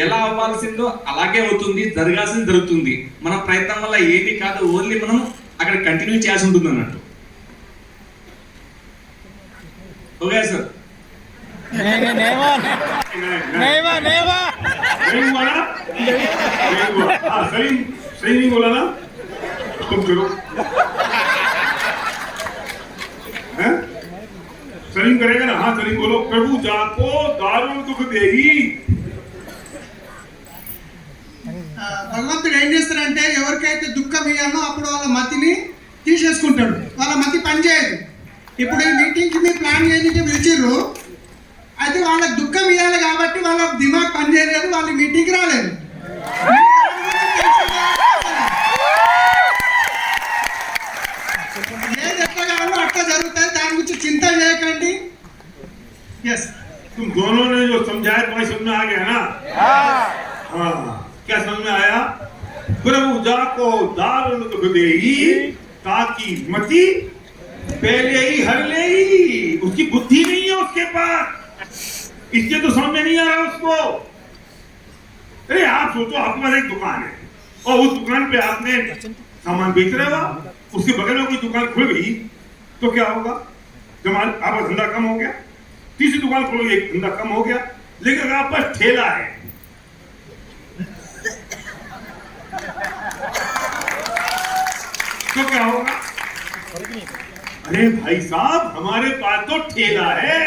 Speaker 2: ఎలా అవ్వాల్సిందో అలాగే అవుతుంది, జరగాల్సింది జరుగుతుంది. మన ప్రయత్నం వల్ల ఏది కాదు, ఓన్లీ మనం అక్కడ కంటిన్యూ చేయాల్సి ఉంటుంది అన్నట్టు. Okay sir?
Speaker 1: नहीं हुआ ना? नहीं हुआ। हाँ, सही नहीं बोला ना? तुम करो, हैं? सलीम करेगा ना? हाँ सलीम बोलो, प्रभु जाको दारुण दुख देही।
Speaker 3: భగవంతుడు ఏం చేస్తారంటే ఎవరికైతే దుఃఖం ఇయ్యాలో అప్పుడు వాళ్ళ మతిని తీసేసుకుంటాడు, వాళ్ళ మతి పనిచేయదు. ఇప్పుడు ఈ మీటింగ్కి మీరు ప్లాన్ చేయడానికి పిలిచిర్రు, అయితే వాళ్ళకి దుఃఖం ఇవ్వాలి కాబట్టి వాళ్ళ దిమాగ్ పనిచేయలేదు, వాళ్ళు మీటింగ్కి రాలేదు. ఏది ఎట్లా కావాలో అట్లా జరుగుతుంది, దాని గురించి చింత చేయకండి. ఎస్,
Speaker 1: तुम दोनों ने जो समझाया तुम्हें समझ में आ गया ना? हाँ, क्या समझ में आया? प्रभु जाको दारुण दुख देही, ताकि मति पहले ही हर लेही। उसकी बुद्धि नहीं है उसके पास, इसके तो समझ में नहीं आ रहा उसको। अरे आप सोचो, आपके पास एक दुकान है और उस दुकान पे आपने सामान बेच रहे हो, उसके बगल में कोई दुकान खुल गई तो क्या होगा? जमाल आपका धंधा कम हो गया, तीसरी दुकान खोलोगे एक धंधा कम हो गया। लेकिन अगर आपका ठेला है तो क्या होगा? अरे भाई साहब, हमारे पास तो ठेला है,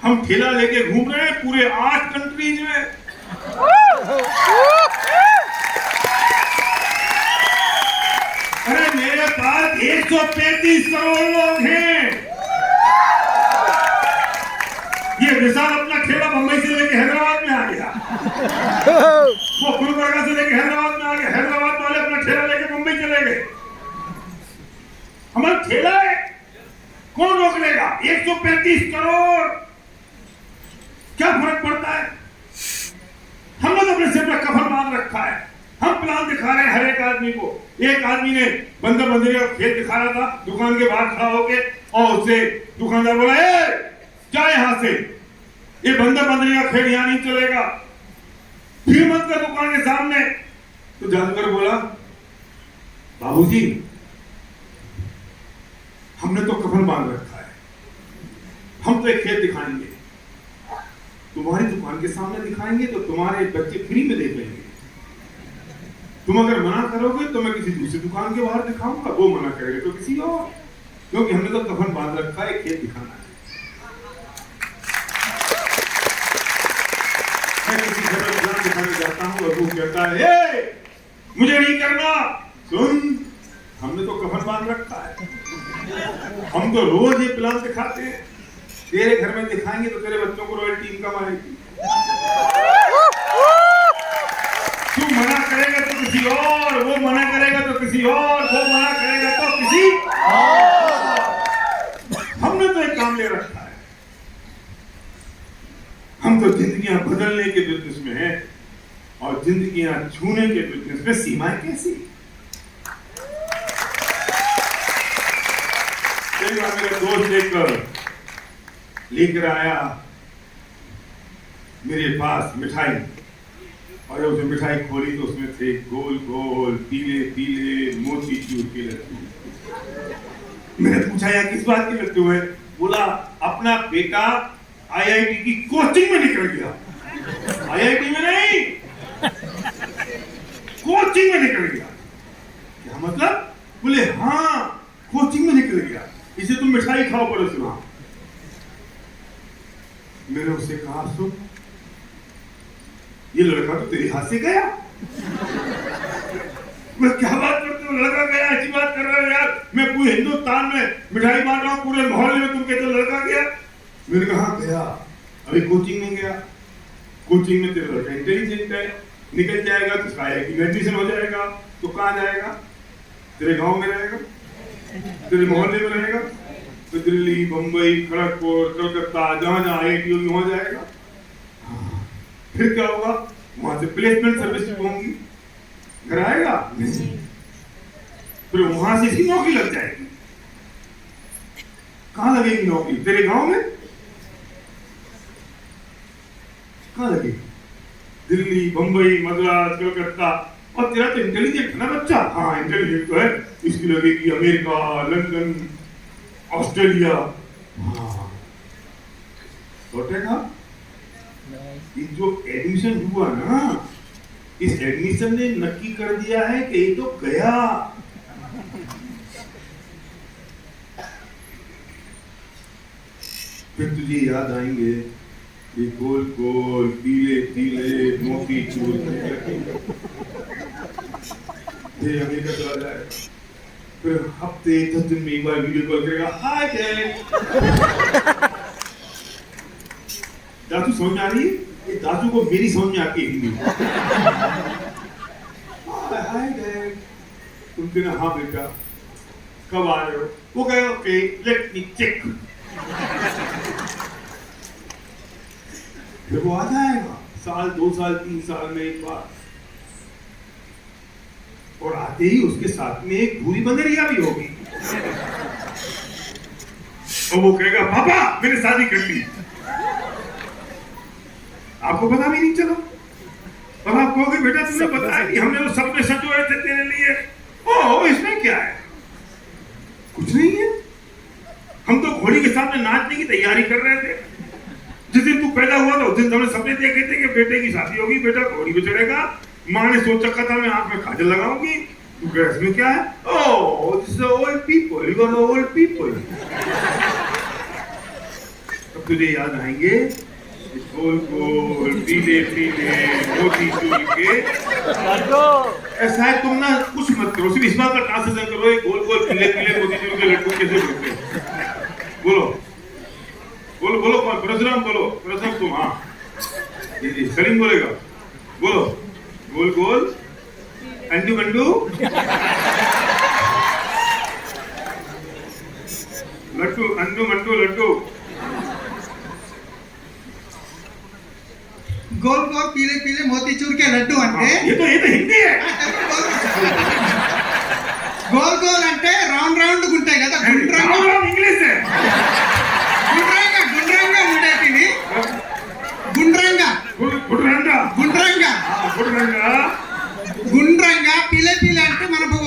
Speaker 1: हम ठेला लेके घूम रहे हैं पूरे 8 कंट्रीज में। 135 करोड़ लोग हैं। ये विशाल अपना खेला मुंबई से लेके हैदराबाद में आ गया, वो गुलबर्गा से लेके हैदराबाद में आ गया, हैदराबाद वाले अपना ठेला लेके मुंबई चले गए। हमारा ठेला है, कौन रोक लेगा? 135 करोड़, क्या फर्क पड़ता है? हम लोग अपने सिर पर कफन बांध रखा है, हम प्लान दिखा रहे हैं हर एक आदमी को। एक आदमी ने बंदर बंदरी का खेत दिखा रहा था दुकान के बाहर खड़ा होके, और उससे दुकानदार बोला, ए क्या यहां से, ये बंदर बंदरी का खेत यहां नहीं चलेगा, फिर मत कर दुकान के सामने। तो जादूगर बोला, बाबूजी हमने तो कफन बांध रखा है, हम तो एक खेत दिखाएंगे, तुम्हारी दुकान के सामने दिखाएंगे तो तुम्हारे बच्चे फ्री में देख लेंगे। तुम अगर मना करोगे तो मैं किसी दूसरी दुकान के बाहर दिखाऊंगा, वो मना करेगा तो किसी और, क्योंकि हमने तो कफन बांध रखा है, खेत दिखाना है। मैं किसी घर में दुकान दिखाने जाता हूँ और वो कहता है, ए मुझे नहीं करना, सुन हमने तो कफन बांध रखा है, हम तो रोज ये प्लान दिखाते हैं, तेरे घर में दिखाएंगे तो तेरे बच्चों को रॉयल्टी इनकम आएगी। तू मना करेगा तो किसी और, वो मना करेगा तो किसी और, वो मना करेगा तो किसी और। हमने तो एक काम ले रखा है, हम तो जिंदगियां बदलने के बिजनेस में हैं, और जिंदगियां छूने के बिजनेस में सीमाएं कैसी। एक बार मेरा दोस्त लेकर आया मेरे पास मिठाई, और जब उसने मिठाई खोली तो उसमें थे गोल गोल पीले पीले मोतीचूर के लड्डू। मैंने पूछा यार किस बात के लड्डू है? बोला अपना बेटा आईआईटी की कोचिंग में निकल गया। आईआईटी में नहीं, कोचिंग में निकल गया। क्या मतलब? बोले हाँ कोचिंग में निकल गया, इसे तुम मिठाई खाओ परोसना। मैंने उससे कहा, सुन ये लड़का तो तेरे हाथ से गया। मैं क्या बात करते हो, लड़का गया, ऐसी बात कर रहे हो यार, मैं पूरे हिंदुस्तान में मिठाई बांट रहा हूँ, पूरे मोहल्ले में तुम कहते हो लड़का गया। मैंने कहा गया, अभी कोचिंग में गया, कोचिंग में तेरा लड़का इंटेलिजेंट है, निकल जाएगा तो उसका एडमिशन हो जाएगा, तो कहाँ जाएगा? तेरे गांव में रहेगा, तेरे मोहल्ले में रहेगा, तो दिल्ली बंबई खड़गपुर कलकत्ता जहां जहां आईआईटी होगी वहां जाएगा। फिर क्या होगा? वहां से प्लेसमेंट सर्विस होंगी, घर आएगा नहीं, फिर वहां से इसकी नौकरी लग जाएगी। कहां लगेगी नौकरी? तेरे गांव में? कहां लगेगी? दिल्ली बंबई मद्रास कलकत्ता। और तेरा तो इंटेलिजेंट है ना बच्चा? हाँ इंटेलिजेंट तो है, इसकी लगेगी अमेरिका लंदन ऑस्ट्रेलिया। हाँ लौटेगा। जो एडमिशन हुआ ना, इस एडमिशन ने नक्की कर दिया है कि ये तो गया। फिर तुझे याद आएंगे ये गोल गोल पीले पीले मोतीचूर, फिर अमेरिका चला जाए, फिर हफ्ते 10 दिन में एक बार वीडियो कॉल करेगा, हाय डैड। दादू समझ में आ रही है? ये दादू को मेरी समझ में आती है हिंदी। Hi dad. तुम कहना हाँ बेटा कब आ रहे हो? वो कहेगा ओके लेट मी चेक। फिर वो आ जाएगा साल 2 साल 3 साल में एक बार, और आते ही उसके साथ में एक भूरी बंदरिया भी होगी, और वो कहेगा पापा मैंने शादी कर ली। आपको पता भी नहीं चला, और आप कहोगे बेटा तुमने बताया नहीं, हमने तो सपने संजोए थे तेरे लिए। ओह इसमें क्या है? कुछ नहीं है, हम तो घोड़ी के सामने नाचने की तैयारी कर रहे थे। जिस दिन तू पैदा हुआ था उस दिन हमने सपने देखे थे कि बेटे की शादी होगी, बेटा घोड़ी पे चढ़ेगा, माँ ने सोच रखा था मैं आंख में काजल लगाऊंगी, तू कह इसमें क्या है? Oh this is old people, you are old people. अब तुझे याद आएंगे गोल गोल पीले पीले मोती चूर के ऐसा है। तुम ना कुछ मत करो, सिर्फ इस बात का ट्रांसलेशन करो, ये गोल गोल पीले पीले मोती चूर के लड्डू कैसे बनते हैं? बोलो बोलो बोलो, कौन? परशुराम बोलो, परशुराम तुम। हाँ जी सलीम बोलेगा, बोलो गोल गोल अंडू मंडू लड्डू, अंडू मंडू लड्डू।
Speaker 3: గోల్ గోల్ పీలే పీలే మోతీచూర్ కే లడ్డు అంటే
Speaker 1: ये तो हिंदी है।
Speaker 3: గోల్ గోల్ అంటే రౌండ్ రౌండ్ ఉంటాయి కదా, గుండ్రంగా
Speaker 1: इंग्लिश है।
Speaker 3: గుండ్రంగా గుండ్రంగా ఉండేటివి, గుండ్రంగా
Speaker 1: गुडरंगा
Speaker 3: గుండ్రంగా
Speaker 1: गुडरंगा
Speaker 3: గుండ్రంగా పీలే పీలే అంటే మనకు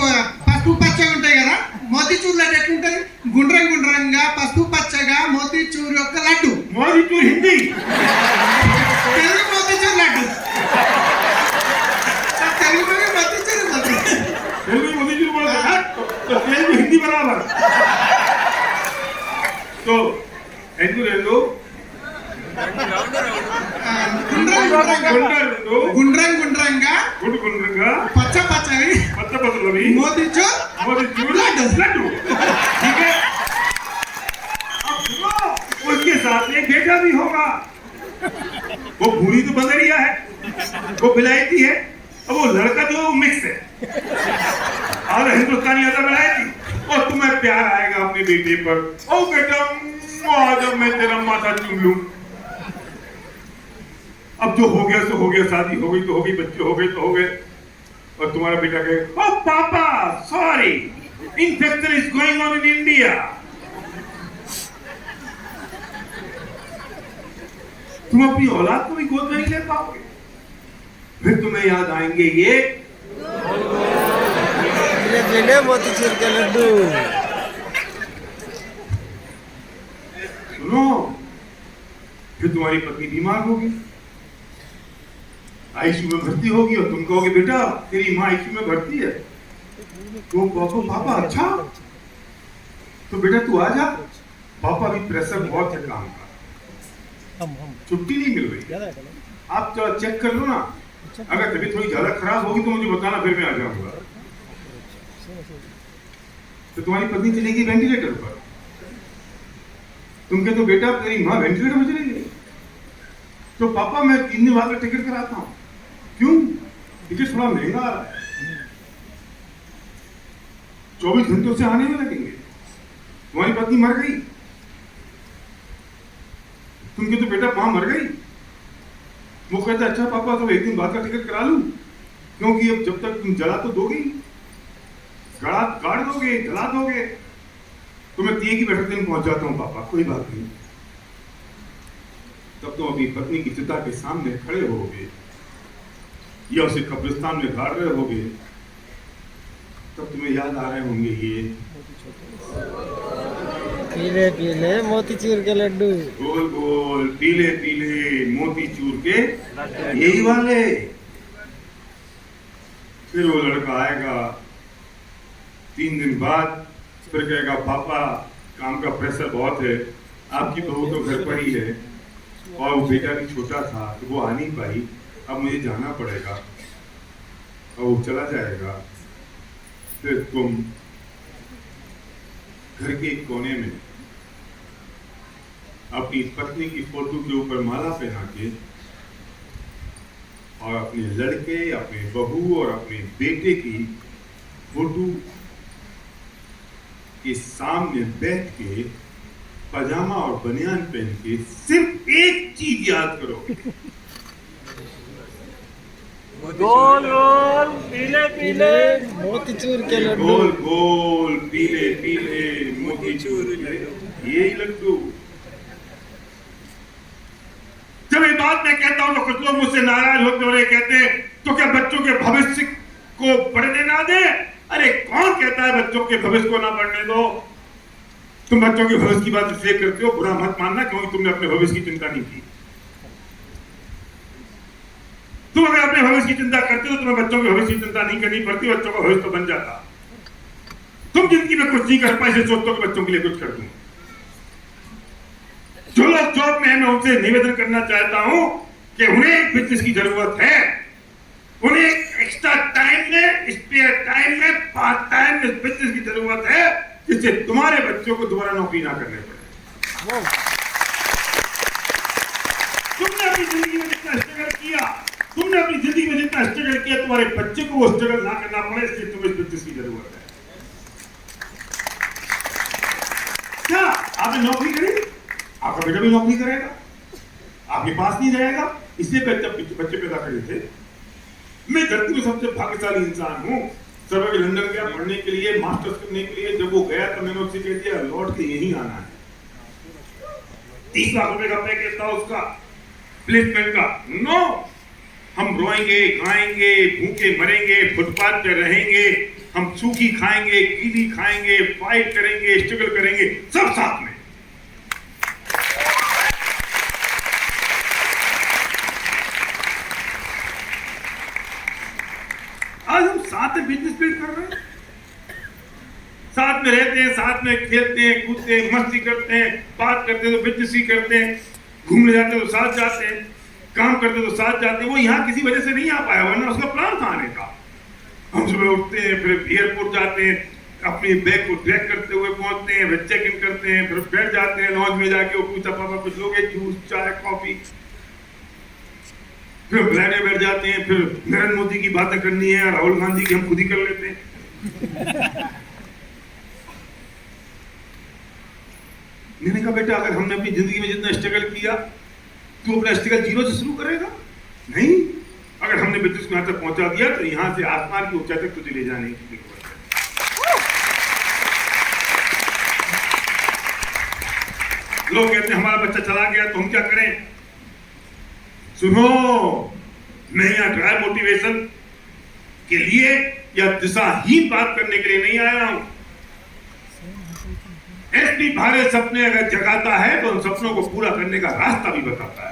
Speaker 3: పసుపు పచ్చగా ఉంటాయి కదా, మోతీచూర్ లడ్డు ఎట్లుంటది? గుండ్రంగా పసుపు పచ్చగా మోతీచూర్ యొక్క లడ్డు,
Speaker 1: मोतीचूर हिंदी।
Speaker 3: తెలుగు మోతీచూర్ లడ్డు, తెలుగులోనే మోతీచూర్ లడ్డు.
Speaker 1: तेलुगु मोतीचूर बोलते हैं तो तेलुगु हिंदी बराबर। तो हिंदू रेंडू
Speaker 3: గుండ్రంగా
Speaker 1: गुड गुंडरंगा
Speaker 3: పచ్చ పచ్చవి
Speaker 1: पत्ता पत्तलवी
Speaker 3: మోతీచూర్
Speaker 1: मोतीचूर
Speaker 3: लड्डू।
Speaker 1: लड्डू। ठीक है, अब सुनो, उसके साथ एक बेटा भी होगा। वो भूरी तो बंदरिया है, वो विलायती है, और वो लड़का जो मिक्स है, और हिंदुस्तानी आधा विलायती। और तुम्हें प्यार आएगा अपने बेटे पर, ओ बेटा आज मैं तेरा माथा चूम लूं। अब जो हो गया सो हो गया, शादी हो गई तो हो गई, बच्चे हो गए तो हो गए। और तुम्हारा बेटा कहे ओ पापा sorry, infection is going on in India. तुम अपनी औलाद को भी गोद में नहीं ले पाओगे, फिर तुम्हें याद आएंगे ये
Speaker 4: पीले मोतीचूर के लड्डू।
Speaker 1: सुनो, फिर तुम्हारी पत्नी बीमार होगी, आईसीयू में भर्ती होगी, और तुम कहोगे बेटा तेरी माँ आईसीयू में भर्ती है। तो पापा अच्छा, तो बेटा तू आ जा, पापा भी प्रेशर बहुत है काम का, छुट्टी नहीं मिल रही, आप चेक कर लो ना, अगर तबीयत थोड़ी ज्यादा खराब होगी तो मुझे बताना, फिर मैं आ जाऊंगा। तो तुम्हारी पत्नी चलेगी वेंटिलेटर पर, तुम कहते तो बेटा तेरी माँ वेंटिलेटर में चली गई, तो पापा मैं 3 दिन बाद का टिकट कराता हूँ। क्यों? टिकट थोड़ा महंगा आ रहा है, 24 घंटों से आने में लगेंगे। तुम्हारी पत्नी मर गई, तुम कहते तो बेटा माँ मर गई, वो कहता अच्छा पापा तो 1 दिन बाद का टिकट करा लूं, क्योंकि अब जब तक तुम जला तो दोगे, गाड़ दोगे, जला दोगे, तो मैं 3 की बैठक दिन पहुंच जाता हूं पापा, कोई बात नहीं। तब तुम अपनी पत्नी की चिता के सामने खड़े होगे या उसे कब्रिस्तान में गाड़ रहे होगे, तब तुम्हें याद आ रहे होंगे ये
Speaker 4: पीले पीले मोतीचूर के लड्डू।
Speaker 1: गोल गोल पीले पीले मोतीचूर के यही वाले। फिर वो लड़का आएगा 3 दिन बाद, फिर कहेगा पापा काम का प्रेशर बहुत है, आपकी बहू तो घर पर ही है, और वो बेटा भी छोटा था तो वो आ नहीं पाई, अब मुझे जाना पड़ेगा, और वो चला जाएगा। फिर तुम घर के एक कोने में अपनी पत्नी की फोटो के ऊपर माला पहना के, और अपने लड़के, अपने बहू और अपने बेटे की फोटो के सामने बैठ के पजामा और बनियान पहन के सिर्फ एक चीज याद करो,
Speaker 4: गोल गोल पीले पीले मोतीचूर के लड्डू।
Speaker 1: गोल गोल पीले पीले मोतीचूर यही लड्डू। जब ये बात मैं कहता हूं तो कुछ लोग मुझसे नाराज होते और ये कहते तो क्या बच्चों के भविष्य को पढ़ने ना दे? अरे कौन कहता है बच्चों के भविष्य को ना पढ़ने दो? तुम बच्चों के भविष्य की बात इसलिए करते हो, बुरा मत मानना, क्योंकि तुमने अपने भविष्य की चिंता नहीं की। तुम अगर अपने भविष्य की चिंता करते हो तो तुम्हें बच्चों के भविष्य की चिंता नहीं करनी पड़ती, बच्चों का भविष्य तो बन जाता। तुम जिंदगी में कुछ नहीं कर पाए, सोचते हो कि बच्चों के लिए कुछ कर दूं। जो लोग जॉब में हैं, मैं उनसे निवेदन करना चाहता हूं कि उन्हें बिजनेस की जरूरत है। उन्हें एक्स्ट्रा टाइम में, स्पेयर टाइम में, पार्ट टाइम में बिजनेस की जरूरत है, जिससे तुम्हारे बच्चों को दोबारा नौकरी ना करने पड़े। तुमने अपनी जिंदगी में जितना स्ट्रगल किया, तुमने अपनी जिंदगी में जितना स्ट्रगल किया, तुम्हारे बच्चे को वो स्ट्रगल ना करना पड़े, इसलिए तुम्हें बिजनेस की जरूरत है। क्या आपने नौकरी करी? आपका बेटा भी नौकरी करेगा, आपके पास नहीं रहेगा। इसलिए बच्चे पैदा करे थे। मैं धरती में सबसे भाग्यशाली इंसान हूँ। सब लंदन गया पढ़ने के लिए, मास्टर्स करने के लिए। जब वो गया तो मैंने उससे कह दिया लौट के यहीं आना है। 30 लाख रुपए का पैकेज था उसका, प्लेसमेंट का। नो, हम रोएंगे, खाएंगे, भूखे मरेंगे, फुटपाथ पे रहेंगे, हम सूखी खाएंगे, गीली खाएंगे, फाइट करेंगे, स्ट्रगल करेंगे, सब साथ में। आज हम साथ में बिजनेस बिल्ड कर रहे हैं, साथ में रहते हैं, साथ में खेलते हैं, कूदते हैं, मस्ती करते हैं, बात करते हैं तो बिजनेस ही करते हैं, घूमने जाते हैं तो साथ जाते हैं, काम करते हैं तो साथ जाते हैं। वो यहाँ किसी वजह से नहीं आ पाया, वरना उसका प्लान था आने का। हम सुबह उठते हैं, फिर एयरपोर्ट जाते हैं, अपनी बैग को ट्रैक करते हुए पहुंचते हैं, फिर चेक इन करते हैं, फिर बैठ जाते हैं लॉन्च में जाके। वो पूछा पापा कुछ लोगे, जूस, चाय, कॉफी। फिर फ्लाइट में बैठ जाते हैं, फिर नरेंद्र मोदी की बातें करनी है, राहुल गांधी की हम खुद ही कर लेते हैं। मैंने कहा बेटा अगर हमने अपनी जिंदगी में जितना स्ट्रगल किया, तू अपना स्ट्रगल जीरो से शुरू करेगा? नहीं, अगर हमने बिजनेस को यहाँ तक पहुंचा दिया तो यहाँ से आसमान की ऊंचाई तक तुझे ले जाने की जरूरत है। लोग कहते हैं हमारा बच्चा चला गया तो हम क्या करें? सुनो, मैं यहाँ ड्राई मोटिवेशन के लिए या दिशाहीन बात करने के लिए नहीं आया हूं। एसपी भारे सपने अगर जगाता है तो उन सपनों को पूरा करने का रास्ता भी बताता है।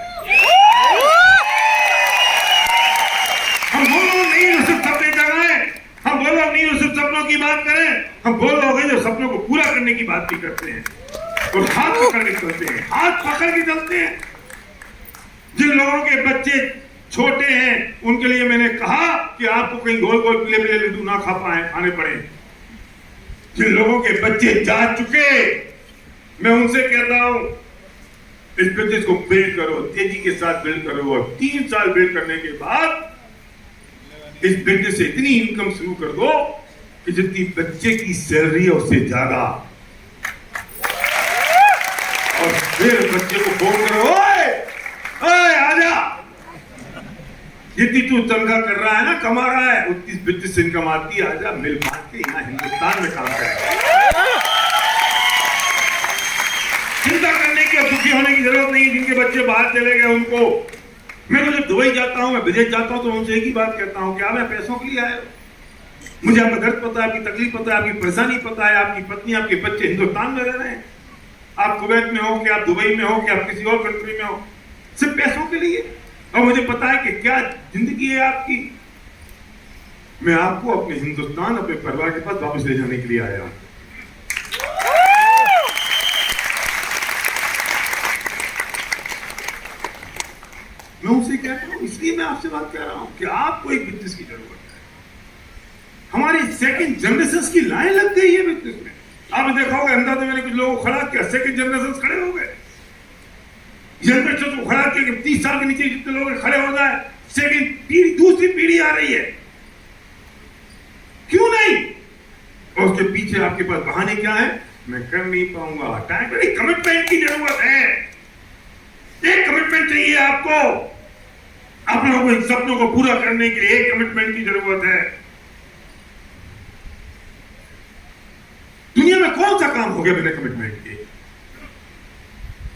Speaker 1: हम वो लोग नहीं जो सिर्फ सपने जगाएं, हम वो लोग नहीं जो सिर्फ सपनों की बात करें, हम वो लोग हैं जो सपनों को पूरा करने की बात भी करते हैं और हाथ पकड़ के चलते हैं, हाथ पकड़ के चलते हैं। जिन लोगों के बच्चे छोटे हैं उनके लिए मैंने कहा कि आपको कहीं गोल गोल पीले पीले लड्डू ना खाने पड़े। जिन लोगों के बच्चे जा चुके, मैं उनसे कहता हूं इस बिजनेस को बिल्ड करो, तेजी के साथ बिल्ड करो, और 3 साल बिल्ड करने के बाद इस बिजनेस से इतनी इनकम शुरू कर दो कि जितनी बच्चे की सैलरी है उससे ज्यादा। और फिर बच्चे को फोन करो, ओए आजा, जितनी तू तनख्वाह कर रहा है ना, कमा रहा है, उतनी बिजनेस इनकम आती है, आजा मिल बांट के यहाँ हिंदुस्तान में काम करेगा। चिंता करने की और दुखी होने की जरूरत नहीं। जिनके बच्चे बाहर चले गए उनको, मैं तो जब दुबई जाता हूँ, मैं विदेश जाता हूँ तो उनसे एक ही बात कहता हूँ कि आप पैसों के लिए आए हो? मुझे आपका दर्द पता है, आपकी तकलीफ पता है, आपकी परेशानी पता है, आपकी पत्नी, आपके बच्चे हिंदुस्तान में रह रहे हैं। आप कुवैत में हो, कि आप दुबई में हो, कि आप किसी और कंट्री में हो, सिर्फ पैसों के लिए। और मुझे पता है कि क्या जिंदगी है आपकी। मैं आपको अपने हिंदुस्तान, अपने परिवार के पास वापस ले जाने के लिए आया हूं। मैं उनसे कहता हूं, इसलिए मैं आपसे बात कर रहा हूं कि आपको एक बिजनेस की जरूरत है। हमारी सेकंड जनरेशन की लाइन लग गई है बिजनेस में। आपने देखा होगा अहमदाबाद में मैंने कुछ लोगों को खड़ा किया, सेकंड जनरेशन खड़े हो गए। जनरेशन को खड़ा किया कि 30 साल के नीचे जितने लोग खड़े हो जाए, सेकंड पीढ़ी, दूसरी पीढ़ी आ रही है। क्यों नहीं? और उसके पीछे आपके पास बहाने क्या है? मैं कर नहीं पाऊंगा। टाइम पर कमिटमेंट की जरूरत है। एक कमिटमेंट चाहिए आपको, अपने इन सपनों को पूरा करने के लिए एक कमिटमेंट की जरूरत है। दुनिया में कौन सा काम हो गया बिना कमिटमेंट के?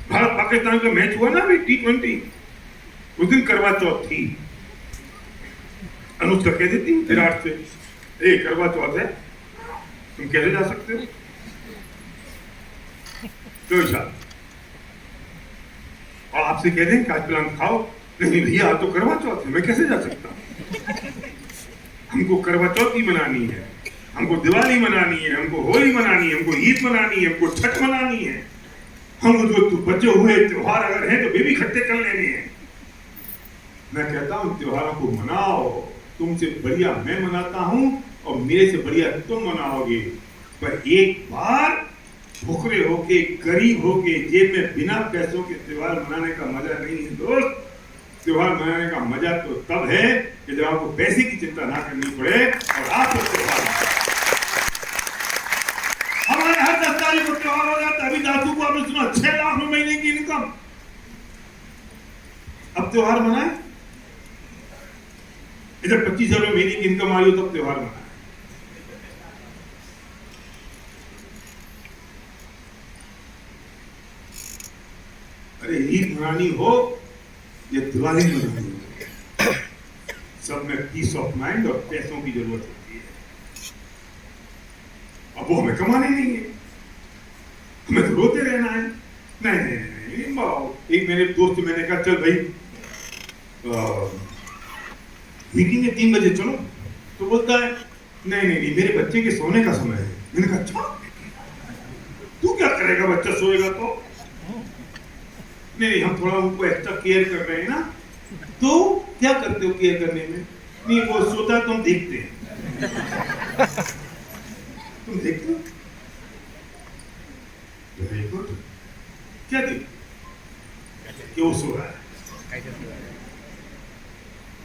Speaker 1: भारत पाकिस्तान का मैच हुआ ना अभी T20, उस दिन करवा चौथ थी। अनुष्का कह देती विराट से, ए करवा चौथ है, तुम कैसे जा सकते हो? तो साहब, और आपसे कह दें कि आज प्लान खाओ, नहीं भैया आज तो करवा चौथ है, मैं कैसे जा सकता? हमको करवा चौथ ही मनानी है, हमको दिवाली मनानी है, हमको होली मनानी है, हमको ईद मनानी है, हमको छठ मनानी है, हमको जो बचे हुए त्योहार अगर हैं तो वे भी इकट्ठे कर लेने हैं। मैं कहता हूं त्योहारों को मनाओ, तुमसे बढ़िया मैं मनाता हूं और मेरे से बढ़िया तुम मनाओगे, पर एक बार भूखरे होके गरीब होके जेब में बिना पैसों के त्योहार मनाने का मजा नहीं है दोस्त। त्योहार मनाने का मजा तो तब है कि जब आपको पैसे की चिंता ना करनी पड़े और आप त्योहार। हमारे हर 10 तारीख को त्योहार हो जाता है। अभी दादू को आपने सुना 6 लाख महीने की इनकम। अब त्योहार मनाए, जब 25,000 महीने की इनकम आई हो तब त्योहार मनाए। अरे ईद मनानी हो या दिवाली मनानी हो, सब में पीस ऑफ माइंड और पैसों की जरूरत होती है। अब वो हमें कमाने नहीं है, हमें तो रोते रहना है। नहीं नहीं नहीं, नहीं। एक मेरे दोस्त मैंने कहा चल भाई मीटिंग है 3 बजे चलो, तो बोलता है नहीं नहीं नहीं मेरे बच्चे के सोने का समय है। मैंने कहा अच्छा तू क्या करेगा, बच्चा सोएगा तो? नहीं हम थोड़ा उनको एक्स्ट्रा केयर कर रहे हैं ना। तो क्या करते हो केयर करने में? नहीं वो सोता तुम देखते हैं। तुम देखते हो क्या देखते कि वो सो रहा है?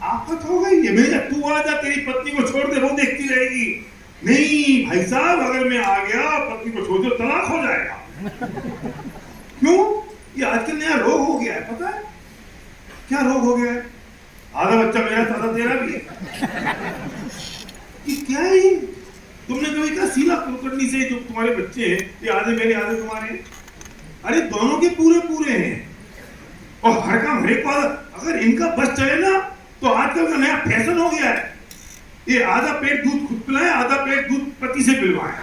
Speaker 1: आफत हो गई है। मेरा तू आ जा, तेरी पत्नी को छोड़ दे, वो देखती रहेगी। नहीं भाई साहब, अगर मैं आ गया पत्नी को छोड़ दो तलाक हो जाएगा। क्यों? ये आजकल नया रोग हो गया है, पता है क्या रोग हो गया है? आधा बच्चा मेरा था, आधा तेरा भी है। ये क्या है? तुमने कभी कहा सीला कुलकर्णी से जो तुम्हारे बच्चे हैं ये आधे मेरे आधे तुम्हारे? अरे दोनों के पूरे पूरे हैं और हर काम हर एक बात। अगर इनका बस चले ना तो आजकल का नया फैशन हो गया है, ये आधा पेट दूध खुद पिलाए, आधा पेट दूध पति से पिलवाए।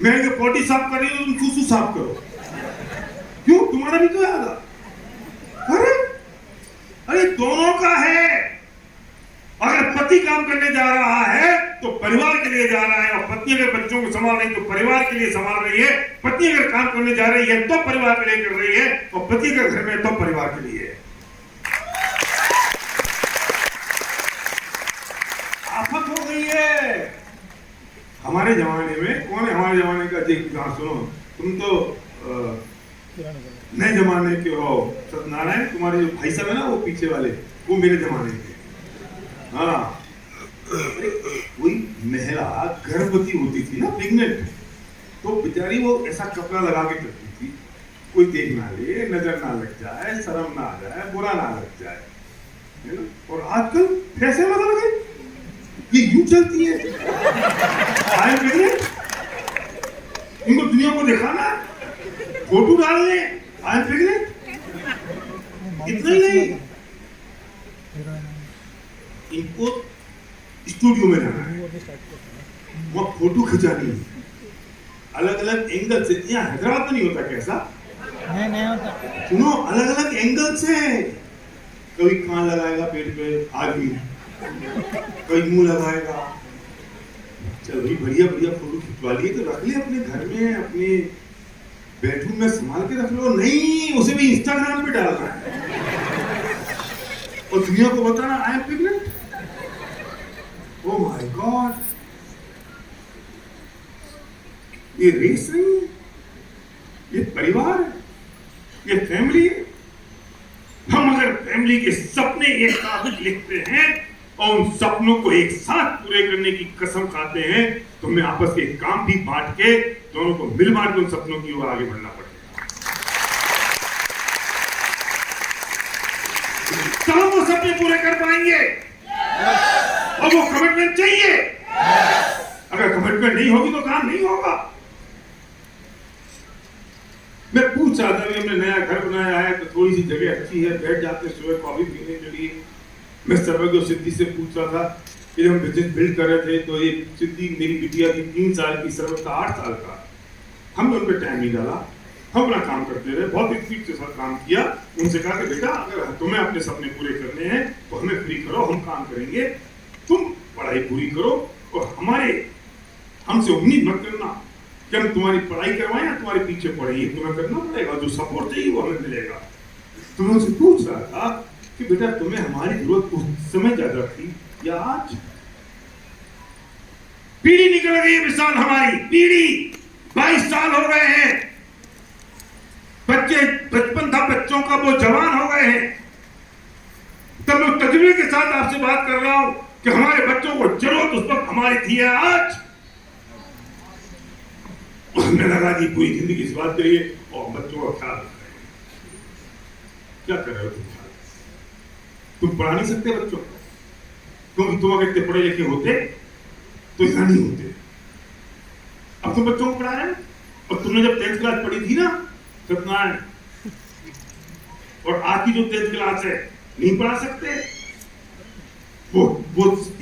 Speaker 1: मैं पोटी साफ कर रही हूँ, तुम सूसू साफ करो। क्यों? तुम्हारा भी तो है आधा। अरे अरे दोनों का है। अगर पति काम करने जा रहा है तो परिवार के लिए जा रहा है, और पत्नी अगर बच्चों को संभाल रही है तो परिवार के लिए संभाल रही है। पत्नी अगर काम करने जा रही है तो परिवार के लिए कर रही है, और पति अगर घर में तो परिवार के लिए है। आफत हो गई है। हमारे जमाने में कौन है? हमारे जमाने का देख कहां सुनो, तुम तो नए जमाने के हो। सत्यनारायण तुम्हारे जो भाई साहब है ना वो पीछे वाले, वो मेरे जमाने के। हाँ कोई महिला गर्भवती होती थी ना, प्रेग्नेंट, तो बेचारी वो ऐसा कपड़ा लगा के करती थी कोई देख ना ले, नजर ना लग जाए, शर्म ना आ जाए, बुरा ना लग जाए, है ना? और आजकल कैसे बदल गए, ये यूं चलती है। इनको दुनिया को दिखाना, फोटो डालने, आई एम प्रेग्नेंट। इतना ही नहीं, इनको स्टूडियो में जाना है, वो फोटो खिंचानी है अलग अलग एंगल से। यहाँ हैदराबाद में नहीं होता कैसा?
Speaker 4: नहीं होता।
Speaker 1: सुनो, अलग अलग एंगल से, कभी कान लगाएगा पेट पे आदमी, कोई मुंह लगाएगा। चल भाई बढ़िया बढ़िया फोटो खिंचवा लिए तो रख ले अपने घर में, अपने बेडरूम में संभाल के रख लो। नहीं, उसे भी इंस्टाग्राम पे डालना है और दुनिया को बताना I am pregnant. Oh my God, ये रेस नहीं है, ये परिवार है, ये फैमिली है। हम अगर फैमिली के सपने एक साथ लिखते हैं और उन सपनों को एक साथ पूरे करने की कसम खाते हैं तो हमें आपस के काम भी बांट के दोनों को मिल बांट के उन सपनों की ओर आगे बढ़ना पड़ेगा। तब वो सपने पूरे कर पाएंगे और वो कमिटमेंट चाहिए। अगर कमिटमेंट नहीं होगी तो काम नहीं होगा। मैं पूछ रहा था, हमने नया घर बनाया है तो थोड़ी सी जगह अच्छी है, बैठ जाते सुबह कॉफी पीने के लिए। मैं सर्वज्ञ सिद्धि से पूछ रहा था कि जब हम बिजनेस बिल्ड कर रहे थे तो ये सिद्धि मेरी बिटिया थी 3 साल की, सर्वज्ञ का 8 साल का। हमने उन पर टाइम नहीं डाला, हम अपना काम करते रहे, बहुत स्पीड के साथ काम किया। उनसे कहा कि बेटा अगर तुम्हें अपने सपने पूरे करने हैं तो हमें फ्री करो, हम काम करेंगे, तुम पढ़ाई पूरी करो और हमसे उम्मीद मत करना कि हम तुम्हारी पढ़ाई करवाएं या तुम्हारे पीछे पड़े, ये तुम्हें करना पड़ेगा, जो सपोर्ट चाहिए वो हमें मिलेगा। तो मैं उनसे पूछ रहा था कि बेटा तुम्हें हमारी जरूरत उस समय ज्यादा थी या आज? पीढ़ी निकल गई है विशाल, हमारी पीढ़ी 22 साल हो गए हैं, बच्चे बचपन था बच्चों का, वो जवान हो गए हैं। तब मैं तजुर्बे के साथ आपसे बात कर रहा हूं कि हमारे बच्चों को जरूरत उस वक्त हमारी थी है आज। हमने लगा दी पूरी जिंदगी इस बात करिए और बच्चों का ख्याल रख रहे हैं। क्या कर रहे हो तुम पढ़ा नहीं सकते बच्चों को, क्योंकि तुम अगर इतने पढ़े लिखे होते तो ऐसा नहीं होते। अब तुम बच्चों को पढ़ा रहे हैं, और तुमने जब 10th क्लास पढ़ी थी ना सत्यनारायण, और आज की जो 10th क्लास है नहीं पढ़ा सकते, वो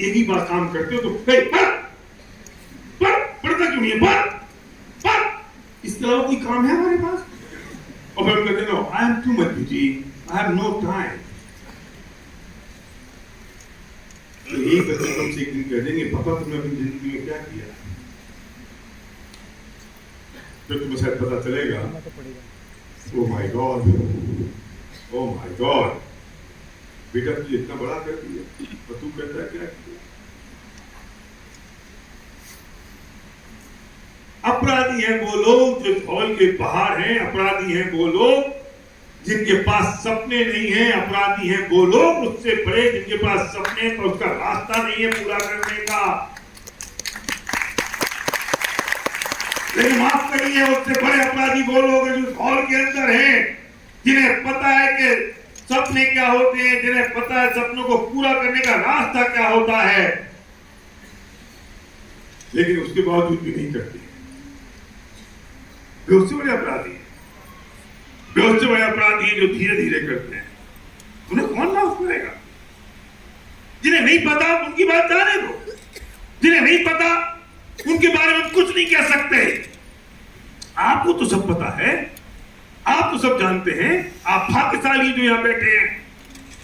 Speaker 1: एक ही बात काम करते हो तो पढ़ता क्यों नहीं है, पढ़। इसके अलावा कोई काम है हमारे पास? और फिर कहते no I am too much busy, I have no time. तो यही बच्चे तुमसे एक दिन कह देंगे पापा तुमने अपनी जिंदगी में क्या किया, फिर तुम्हें शायद पता चलेगा ओ my God, O my God, बेटा तुझे इतना बड़ा कर दिया और तू कहता है क्या किया। अपराधी हैं वो लोग जो हॉल के बाहर हैं, अपराधी हैं वो लोग जिनके पास सपने नहीं हैं, अपराधी हैं वो लोग उससे बड़े जिनके पास सपने पर उसका रास्ता नहीं है पूरा करने का। लेकिन माफ करिए, उससे बड़े अपराधी वो लोग हैं जो हॉल के अंदर हैं, जिन्हें पता है कि सपने क्या होते हैं, जिन्हें पता है सपनों को पूरा करने का रास्ता क्या होता है, लेकिन उसके बावजूद भी नहीं करते। वे उससे बड़े अपराधी हैं, वे उससे बड़े अपराधी हैं जो धीरे धीरे करते हैं। उन्हें कौन माफ करेगा? जिन्हें नहीं पता उनकी बात जाने दो, जिन्हें नहीं पता उनके बारे में कुछ नहीं कह सकते। आपको तो सब पता है, आप तो सब जानते हैं। आप भाग्यशाली जो यहाँ बैठे हैं,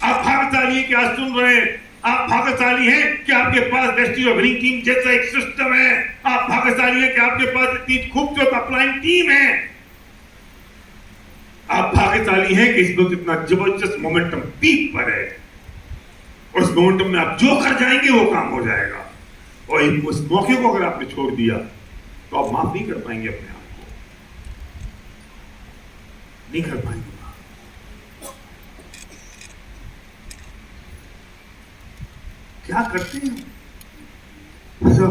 Speaker 1: आप भाग्यशाली हैं कि आज सुन रहे हैं, आप भाग्यशाली हैं कि आपके पास बेस्ट ऑफ विनिंग टीम जैसा एक सिस्टम है, आप भाग्यशाली हैं कि आपके पास इतनी खूबसूरत अपलाइन टीम है, आप भाग्यशाली हैं कि इस वक्त इतना जबरदस्त मोमेंटम पीक पर है, और उस मोमेंटम में आप जो कर जाएंगे वो काम हो जाएगा। और उस मौके को अगर आपने छोड़ दिया तो आप माफ नहीं कर पाएंगे, अपने आप को नहीं कर पाएंगे। क्या करते हैं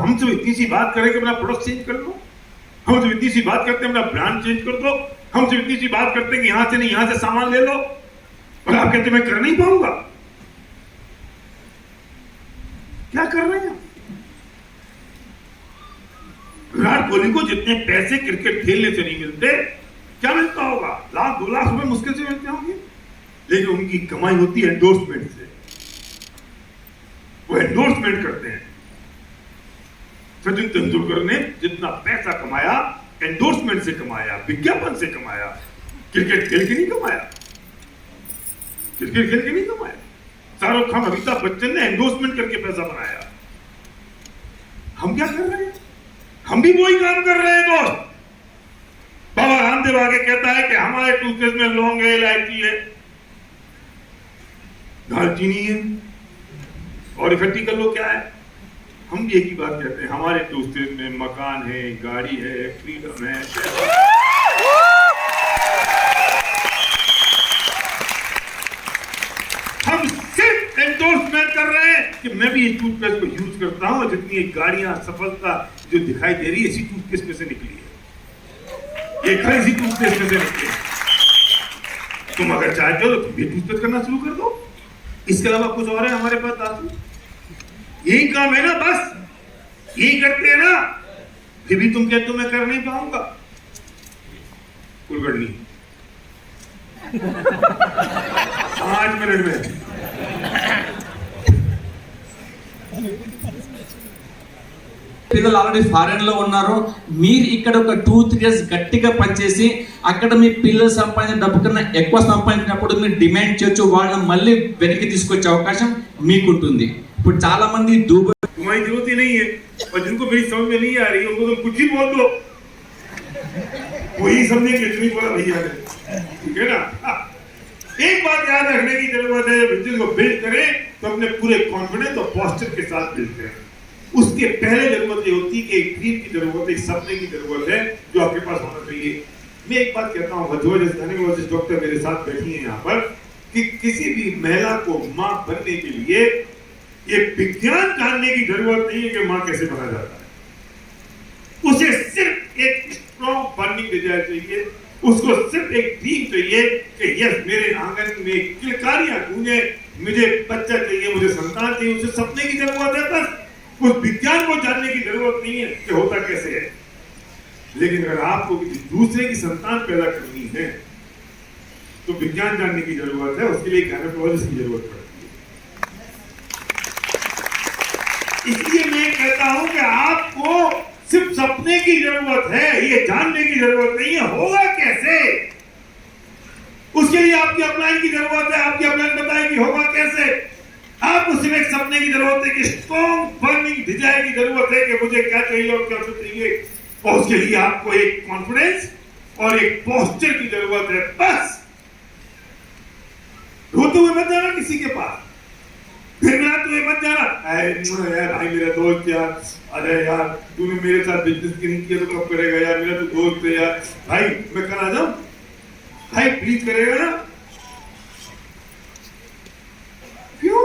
Speaker 1: हम तो इतनी सी बात करें कि अपना प्रोडक्ट चेंज कर दो, हम तो इतनी सी बात करते हैं अपना ब्रांड चेंज कर दो, हम तो इतनी सी बात करते हैं कि यहां से नहीं यहां से सामान ले लो, और आप कहते मैं कर नहीं पाऊंगा। क्या कर रहे हैं? विराट कोहली को जितने पैसे क्रिकेट खेलने से नहीं मिलते, क्या मिलता होगा? लाख 2 लाख रुपए मुश्किल से मिलते होंगे, लेकिन उनकी कमाई होती है एंडोर्समेंट से। वो एंडोर्समेंट करते हैं। सचिन तेंदुलकर ने जितना पैसा कमाया एंडोर्समेंट से कमाया, विज्ञापन से कमाया, क्रिकेट खेल के नहीं कमाया, क्रिकेट खेल के नहीं कमाया। शाहरुख खान, अमिताभ बच्चन ने एंडोर्समेंट करके पैसा बनाया। हम क्या कर रहे हैं? हम भी वही काम कर रहे हैं दोस्त। बाबा रामदेव आगे कहता है कि हमारे टूथपेस्ट में लौंग है, इलायची है, दालचीनी है, और इकट्ठी कर लो क्या है। हम भी एक ही बात कहते हैं, हमारे टूथपेस्ट में मकान है, गाड़ी है, फ्रीडम है। हम सिर्फ एंडोर्समेंट कर रहे हैं कि मैं भी इस टूथपेस्ट को यूज करता हूं, जितनी गाड़ियां सफलता जो दिखाई दे रही है इसी टूथपेस्ट में से निकली है, एक है इसी टूथपेस्ट में से निकली है। तुम अगर चाहते हो तो तुम भी टूथपेस्ट करना शुरू कर दो। इसके अलावा कुछ और है हमारे पास दादू? यही काम है ना, बस यही करते हैं ना। फिर भी तुम कहते हो मैं कर नहीं पाऊंगा। कुलकर्णी 5 मिनट में
Speaker 2: పిల్లలు ఆల్రెడీ ఫారెన్ లో ఉన్నారు, మీరు ఇక్కడ ఒక 2-3 ఇయర్స్ గట్టిగా పనిచేసి అక్కడ మీ పిల్లలు సంపాదించిన డబ్బు కన్నా ఎక్కువ సంపాదించినప్పుడు మీరు డిమాండ్ చేయొచ్చు, వాళ్ళని మళ్ళీ వెనక్కి తీసుకొచ్చే అవకాశం మీకుంటుంది। ఇప్పుడు చాలా మంది दुबई
Speaker 1: तुम्हारी जरूरत ही नहीं है, और जिनको मेरी समझ में नहीं आ रही है उनको तुम कुछ ही बोल दो, वही समझे कि इतनी बोला भैया ने, ठीक है ना। एक बात याद रखने की जरूरत है, जब बिजनेस को बिल्ड करें तो अपने पूरे कॉन्फिडेंस और पोस्चर के साथ बिल्ड करें। उसके पहले जरूरत ये होती है कि एक ड्रीम की जरूरत है, एक सपने की जरूरत है जो आपके पास होना चाहिए। मैं एक बात कहता हूँ, गायनेकोलॉजिस्ट डॉक्टर मेरे साथ बैठी है यहाँ पर, कि किसी भी महिला को माँ बनने के लिए ये विज्ञान जानने की जरूरत नहीं है कि माँ कैसे बना जाता है। उसे सिर्फ एक स्ट्रॉन्ग बर्निंग डिजायर चाहिए, उसको सिर्फ एक ड्रीम चाहिए कि यस मेरे आंगन में किलकारियां गूंजे, मुझे बच्चा चाहिए, मुझे संतान चाहिए। उसे सपने की जरूरत है, बस उस विज्ञान को जानने की जरूरत नहीं है कि होता कैसे है। लेकिन अगर आपको किसी दूसरे की संतान पैदा करनी है तो विज्ञान जानने की जरूरत है, उसके लिए गायनेकोलॉजिस्ट की जरूरत पड़ती है। इसलिए मैं कहता हूं कि आपको सिर्फ सपने की जरूरत है, ये जानने की जरूरत नहीं है होगा कैसे। उसके लिए आपकी अपलाइन की जरूरत है, आपकी अपलाइन बताए कि होगा कैसे। आपको सिर्फ एक सपने की जरूरत है कि स्ट्रॉन्ग बर्निंग डिजायर की जरूरत है कि मुझे क्या चाहिए और क्या चाहिए, और उसके लिए आपको एक कॉन्फिडेंस और एक पोस्चर की जरूरत है। बस रोते हुए मत जाना किसी के पास, फिर मिलाते हुए मत जाना, यार भाई मेरा दोस्त यार, अरे यार तूने मेरे साथ बिजनेस नहीं किया तो कब करेगा यार, मेरा तो दोस्त है यार, भाई मैं कल आ जाऊं, भाई प्लीज करेगा ना। क्यों?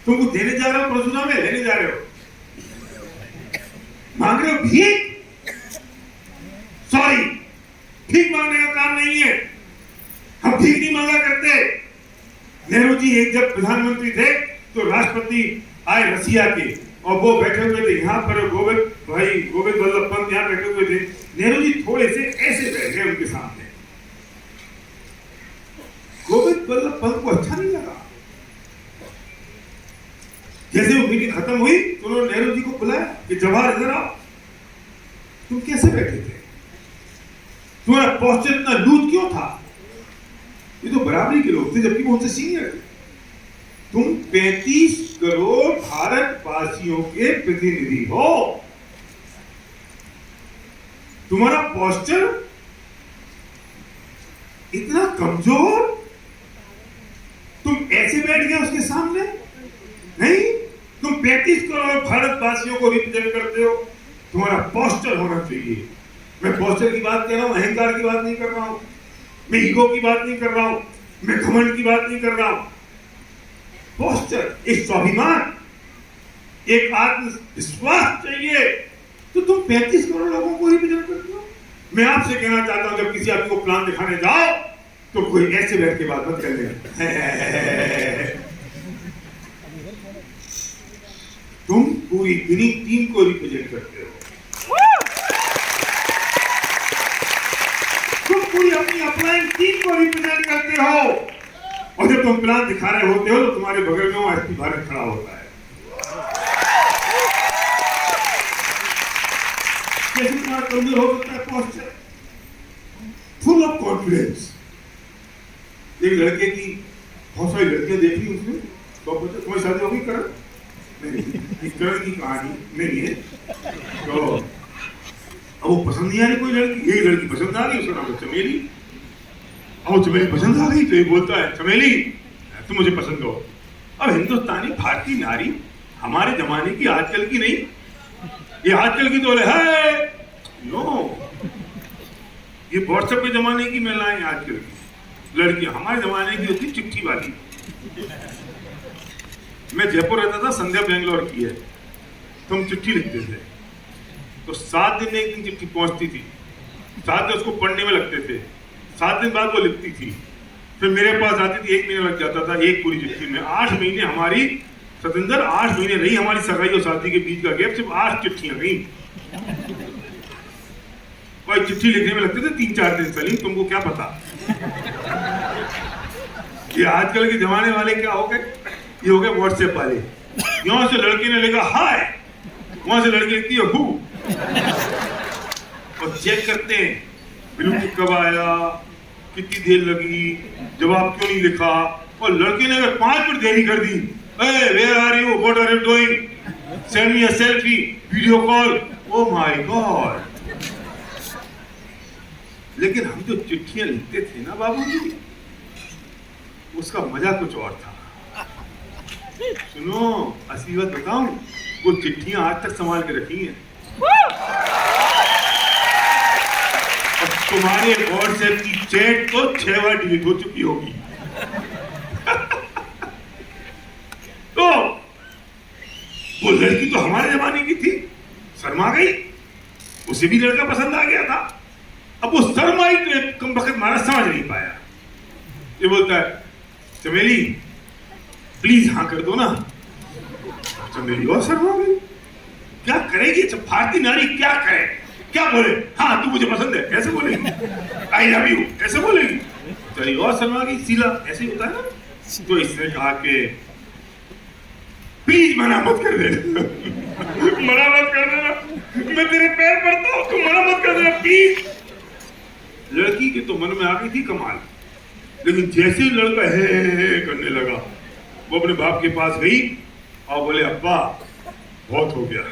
Speaker 1: तुमको देने जा रहे हो परशुराम में, लेने जा रहे हो, मांग रहे हो भीख। सॉरी, भीख मांगने का काम नहीं है, हम भीख नहीं मांगा करते। नेहरू जी एक जब प्रधानमंत्री थे तो राष्ट्रपति आए रसिया के, और वो बैठे हुए थे यहाँ पर, गोविंद वल्लभ पंत यहाँ बैठे हुए थे। नेहरू जी थोड़े से ऐसे बैठ गए उनके सामने। गोविंद वल्लभ पंत को अच्छा नहीं लगा। जैसे वो मीटिंग खत्म हुई तो उन्होंने नेहरू जी को बुलाया कि जवाहर इधर आओ, तुम कैसे बैठे थे, तुम्हारा पोस्चर इतना लूज क्यों था। ये तो बराबरी के लोग थे जबकि वो उनसे सीनियर थे। तुम 35 करोड़ भारतवासियों के प्रतिनिधि हो, तुम्हारा पोस्चर इतना कमजोर, तुम ऐसे बैठ गए उसके सामने। नहीं, तुम 35 करोड़ भारतवासियों को रिप्रेजेंट करते हो, तुम्हारा पोस्चर होना चाहिए। मैं पोस्चर की बात कर रहा हूं, अहंकार की बात नहीं कर रहा हूं, मैं ईगो की बात नहीं कर रहा हूं, मैं घमंड की बात नहीं कर रहा हूं। पोस्चर, एक स्वाभिमान, एक आत्मविश्वास चाहिए। तो तुम 35 करोड़ लोगों को रिप्रेजेंट करते हो। मैं आपसे कहना चाहता हूं, जब किसी आदमी को प्लान दिखाने जाओ तो कोई ऐसे बैठ के बात मत कर लेना। तुम पूरी विनिंग टीम को रिप्रेजेंट करते हो, तुम पूरी अपनी अपलाइन टीम को रिप्रेजेंट करते हो, और जब तुम प्लान दिखा रहे होते हो तो तुम्हारे बगल में वो एसपी भारत खड़ा होता है। कैसे तुम्हारा कमजोर हो सकता है पोस्चर? Full of confidence. एक लड़के की, बहुत सारी लड़कियां देख ली उसने, तो तुम्हारी शादी होगी करण? नहीं, करण की कहानी नहीं है। तो अब वो पसंद नहीं आ रही कोई लड़की, एक लड़की पसंद आ गई, उसका नाम है चमेली। और चमेली पसंद आ गई तो ये बोलता है, चमेली तुम मुझे पसंद हो। अब हिंदुस्तानी भारतीय नारी हमारे जमाने की, आजकल की नहीं, ये आजकल की तो है नो, ये व्हाट्सएप के जमाने की महिलाएं, आजकल की लड़की। हमारे जमाने की होती चिट्ठी वाली। मैं जयपुर रहता था, संध्या बेंगलोर की है, तो हम चिट्ठी लिखते थे, तो 7 दिन में एक दिन चिट्ठी पहुंचती थी, 7 दिन उसको पढ़ने में लगते थे, 7 दिन बाद वो लिखती थी, फिर मेरे पास आती थी, 1 महीना लग जाता था एक पूरी चिट्ठी में। 8 महीने हमारी, सतेंद्र 8 महीने रही हमारी सगाई और शादी के बीच का गैप, सिर्फ 8 चिट्ठियां गई। और चिट्ठी लिखने में लगते थे 3-4 दिन। सलीम तुमको क्या पता, ये आजकल के जमाने वाले क्या हो गए, ये हो गए व्हाट्सएप वाले। यहां से लड़की ने लिखा हाय, वहां से लड़की लिखती है हु, और चेक करते हैं ब्लूटूथ कब आया, कितनी देर लगी, जवाब क्यों नहीं लिखा। और लड़की ने अगर 5 मिनट देरी कर दी, where are you, what are you doing, send me a selfie, video call, oh my God. लेकिन हम जो चिट्ठियां लिखते थे ना बाबूजी, उसका मजा कुछ और था। सुनो, असली बात बताऊं, वो चिट्ठियां आज तक संभाल के रखी हैं। और तुम्हारे व्हाट्सएप की चैट तो 6 बार डिलीट हो चुकी होगी। तो वो लड़की तो हमारे जमाने की थी, शर्मा गई, उसे भी लड़का पसंद आ गया था। अब वो शर्माई तो एक कम वक्त मारा समझ नहीं पाया। ये बोलता है, चमेली प्लीज हाँ कर दो ना। चमेली और शर्मा गई, क्या करेगी भारतीय नारी, क्या करे, क्या बोले, हाँ तू मुझे पसंद है कैसे बोलेगी, आई लव यू कैसे बोलेगी, चली और शर्मा गई। सीला ऐसे ही होता है ना। तो इसने कहा कि प्लीज मना मत कर देना, मना मत कर देना, मैं तेरे पैर पड़ता हूं, तू मना मत कर देना प्लीज। लड़की के तो मन में आ गई थी कमाल, लेकिन जैसे ही लड़का हे करने लगा, वो अपने बाप के पास गई और बोले, अब्बा बहुत हो गया,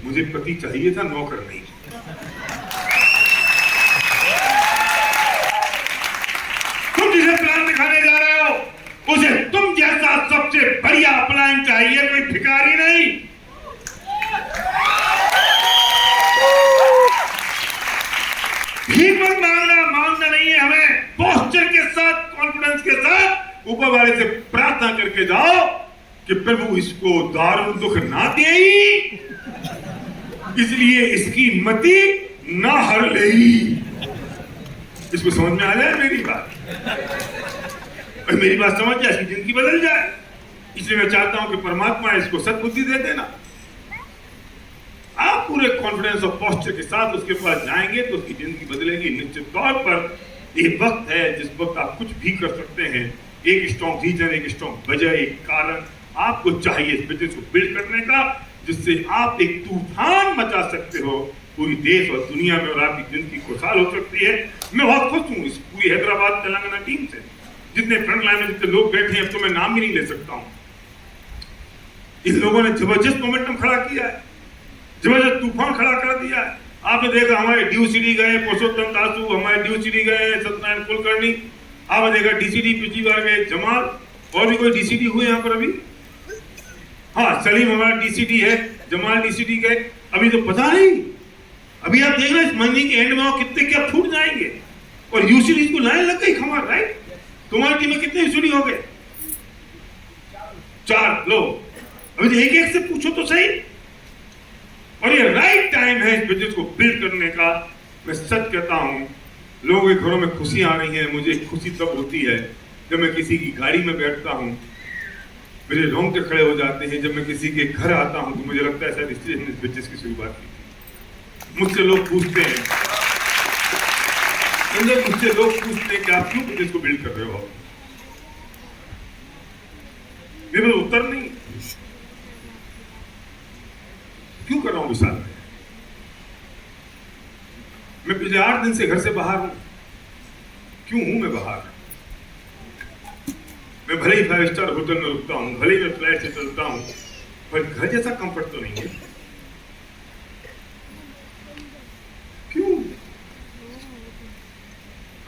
Speaker 1: मुझे पति चाहिए था, नौकर नहीं। तुम जिसे प्लान दिखाने जा रहे हो, उसे तुम जैसा सबसे बढ़िया प्लान चाहिए, कोई भिखारी नहीं। भीख मत मांगना नहीं है हमें, पोस्चर के साथ, कॉन्फिडेंस के साथ ऊपर वाले से प्रार्थना करके जाओ कि प्रभु इसको दारुण दुख ना दे, इसलिए इसकी मति ना हर ले। इसको समझ में आ जाए मेरी बात, और मेरी बात समझ जाए, इसकी जिंदगी बदल जाए। इसलिए मैं चाहता हूं कि परमात्मा इसको सद्बुद्धि दे देना। आप पूरे कॉन्फिडेंस और पोस्चर के साथ उसके पास जाएंगे तो उसकी जिंदगी बदलेगी निश्चित तौर पर। एक वक्त है जिस वक्त आप कुछ भी कर सकते हैं। एक स्ट्रॉन्ग रीजन, एक स्ट्रॉन्ग वजह, एक कारण आपको चाहिए इस बिजनेस को बिल्ड करने का, जिससे आप एक तूफान मचा सकते हो पूरी देश और दुनिया में, और आपकी जिंदगी खुशहाल हो सकती है। मैं बहुत खुश हूँ इस पूरी हैदराबाद तेलंगाना टीम से, जितने फ्रंट लाइन में जितने लोग बैठे हैं, अब तो मैं नाम भी नहीं ले सकता हूँ। इन लोगों ने जबरदस्त मोमेंटम खड़ा किया है, जबरदस्त तूफान खड़ा कर दिया है। आपने देखा हमारे DCD गए पुरुषोत्तम दासू, हमारे DCD गए सत्यनारायण कुलकर्णी, आपने देखा DCD पिछली बार गए जमाल, और भी कोई DCD हुए यहाँ पर अभी, हाँ सलीम हमारा DCD है, जमाल DCD गए, अभी तो पता नहीं। अभी आप देख रहे हैं इस महीने के एंड में कितने क्या फूट जाएंगे, और UCD को लाइन लग गई खबर, राइट। तुम्हारी टीम में कितने UCD हो गए? 4 लोग। अभी तो एक से पूछो तो सही। और ये राइट टाइम है इस बिजनेस को बिल्ड करने का। मैं सच कहता हूं, लोगों के घरों में खुशी आ रही है। मुझे खुशी तब होती है जब मैं किसी की गाड़ी में बैठता हूं, मेरे रोंगटे खड़े हो जाते हैं। जब मैं किसी के घर आता हूं तो मुझे लगता है शायद इसलिए हमने इस बिजनेस की शुरुआत की। मुझसे लोग पूछते हैं कि आप क्यों बिजनेस को बिल्ड कर रहे हो? मेरे पास उत्तर नहीं। क्यों कर रहा हूं विशाल? मैं पिछले 8 दिन से घर से बाहर हूं। क्यों हूं मैं बाहर? मैं भले ही 5 स्टार होटल में रुकता हूं, भले ही मैं फ्लैट से चलता हूं, पर घर जैसा कंफर्ट तो नहीं है। क्यों?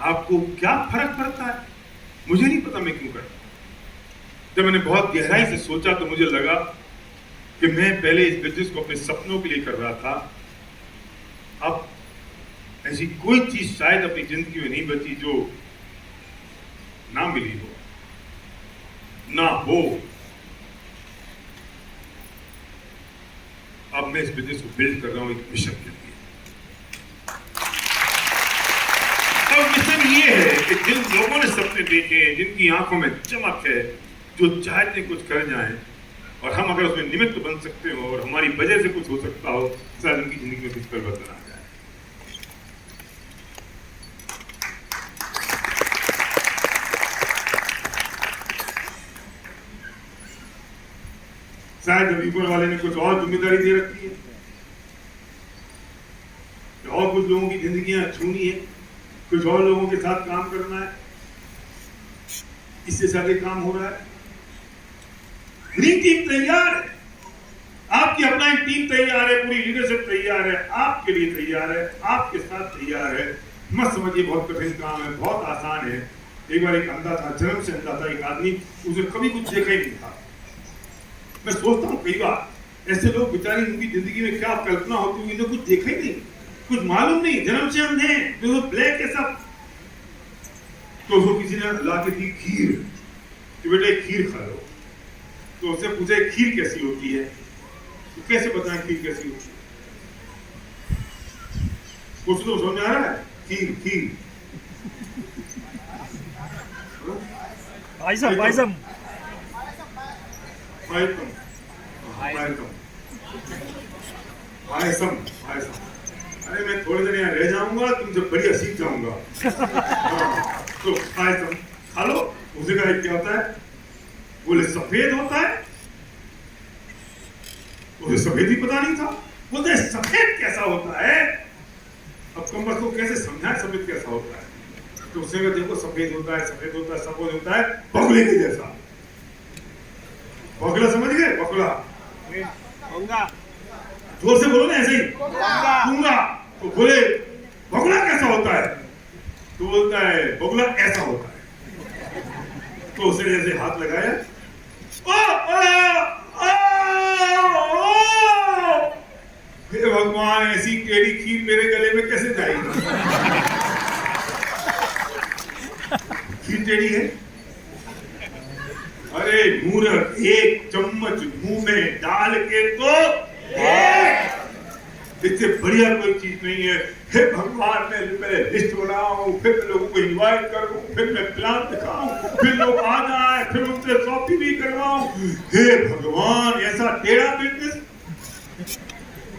Speaker 1: आपको क्या फर्क पड़ता है? मुझे नहीं पता मैं क्यों करता। जब मैंने बहुत गहराई से सोचा तो मुझे लगा कि मैं पहले इस बिजनेस को अपने सपनों के लिए कर रहा था। अब ऐसी कोई चीज शायद अपनी जिंदगी में नहीं बची जो ना मिली हो, ना हो। अब मैं इस बिजनेस को बिल्ड कर रहा हूं एक मिशन के लिए। और मिशन ये है कि जिन लोगों ने सपने देखे, जिनकी आंखों में चमक है, जो चाहते कुछ कर जाएं, और हम अगर उसमें निमित्त बन सकते हो और हमारी वजह से कुछ हो सकता हो, शायद उनकी जिंदगी में कुछ परिवर्तन आ जाए। शायद अभी ऊपर वाले ने कुछ और जिम्मेदारी दे रखी है, और कुछ लोगों की जिंदगियां छूनी है, कुछ और लोगों के साथ काम करना है। इससे ज्यादा काम हो रहा है। मेरी टीम तैयार है, आपकी अपना टीम तैयार है, पूरी लीडरशिप तैयार है, आपके लिए तैयार है, आपके साथ तैयार है। मत समझिए बहुत कठिन काम है, बहुत आसान है। एक बार एक अंधा था, जन्म से अंधा था एक आदमी, उसे कभी कुछ देखा ही नहीं था। मैं सोचता हूँ कई बार ऐसे लोग बेचारे, उनकी जिंदगी में क्या कल्पना होती है, इन्हें कुछ देखा ही नहीं, कुछ मालूम नहीं, जन्म से अंधे हैं, जो ब्लैक है सब। तो उसको किसी ने ला के दी खीर कि बेटे खीर खा लो। तो उससे पूछे खीर कैसी होती है, तो कैसे बताएं खीर कैसी होती है? कुछ तो समझ आ रहा है? खीर खीर
Speaker 4: पायसम पायसम
Speaker 1: पायसम पायसम पायसम पायसम। अरे मैं थोड़ी देर यहाँ रह जाऊंगा, तुमसे बढ़िया सीख जाऊंगा। हाँ, तो पायसम खा लो। उसे कहा क्या होता है? बोले सफेद होता है। उसे सफेद ही पता नहीं था। बोलते सफेद कैसा होता है? अब कमर को कैसे समझाए सफेद कैसा होता है? तो उसने कहा देखो सफेद होता है, सफेद होता है, सफेद होता है बगुले के जैसा। बगुला समझ गए? बगुला जोर से बोलो ना, ऐसे ही गूंगा। तो बोले बगुला कैसा होता है? तो बोलता है बगुला ऐसा होता है। तो उसने जैसे हाथ लगाया, हे भगवान, ऐसी टेढ़ी खीर मेरे गले में कैसे जाएगी? खीर टेढ़ी है। अरे मूर्ख, एक चम्मच मुंह में डाल के तो इससे बढ़िया कोई चीज नहीं है। हे भगवान, मैं पहले लिस्ट बनाऊं, फिर लोगों को इनवाइट करूं, फिर मैं प्लान दिखाऊं, फिर लोग आ जाए, फिर उनसे शॉपिंग भी करवाऊं। हे भगवान, ऐसा टेढ़ा बिजनेस।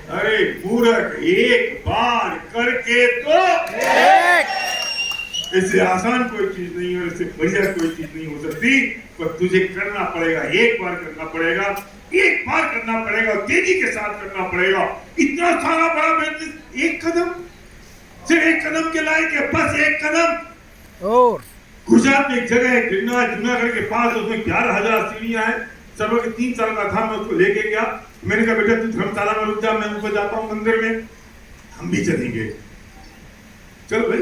Speaker 1: अरे मूर्ख, एक बार करके तो इससे आसान कोई चीज नहीं है, इससे बढ़िया कोई चीज नहीं हो सकती। पर तुझे करना पड़ेगा, एक बार करना पड़ेगा, एक बार करना पड़ेगा, तेजी के साथ करना पड़ेगा। इतना सारा बड़ा बिजनेस, एक कदम, सिर्फ एक कदम के लायक है, बस एक कदम।
Speaker 4: और
Speaker 1: गुजरात में एक जगह है जूनागढ़ के पास, उसमें 11,000 सीढ़ियां हैं। सर 3 साल का था, मैं उसको लेके गया। मैंने कहा बेटा तू धर्मशाला में रुक जा, मैं ऊपर जाता हूँ मंदिर में। हम भी चलेंगे। चलो भाई,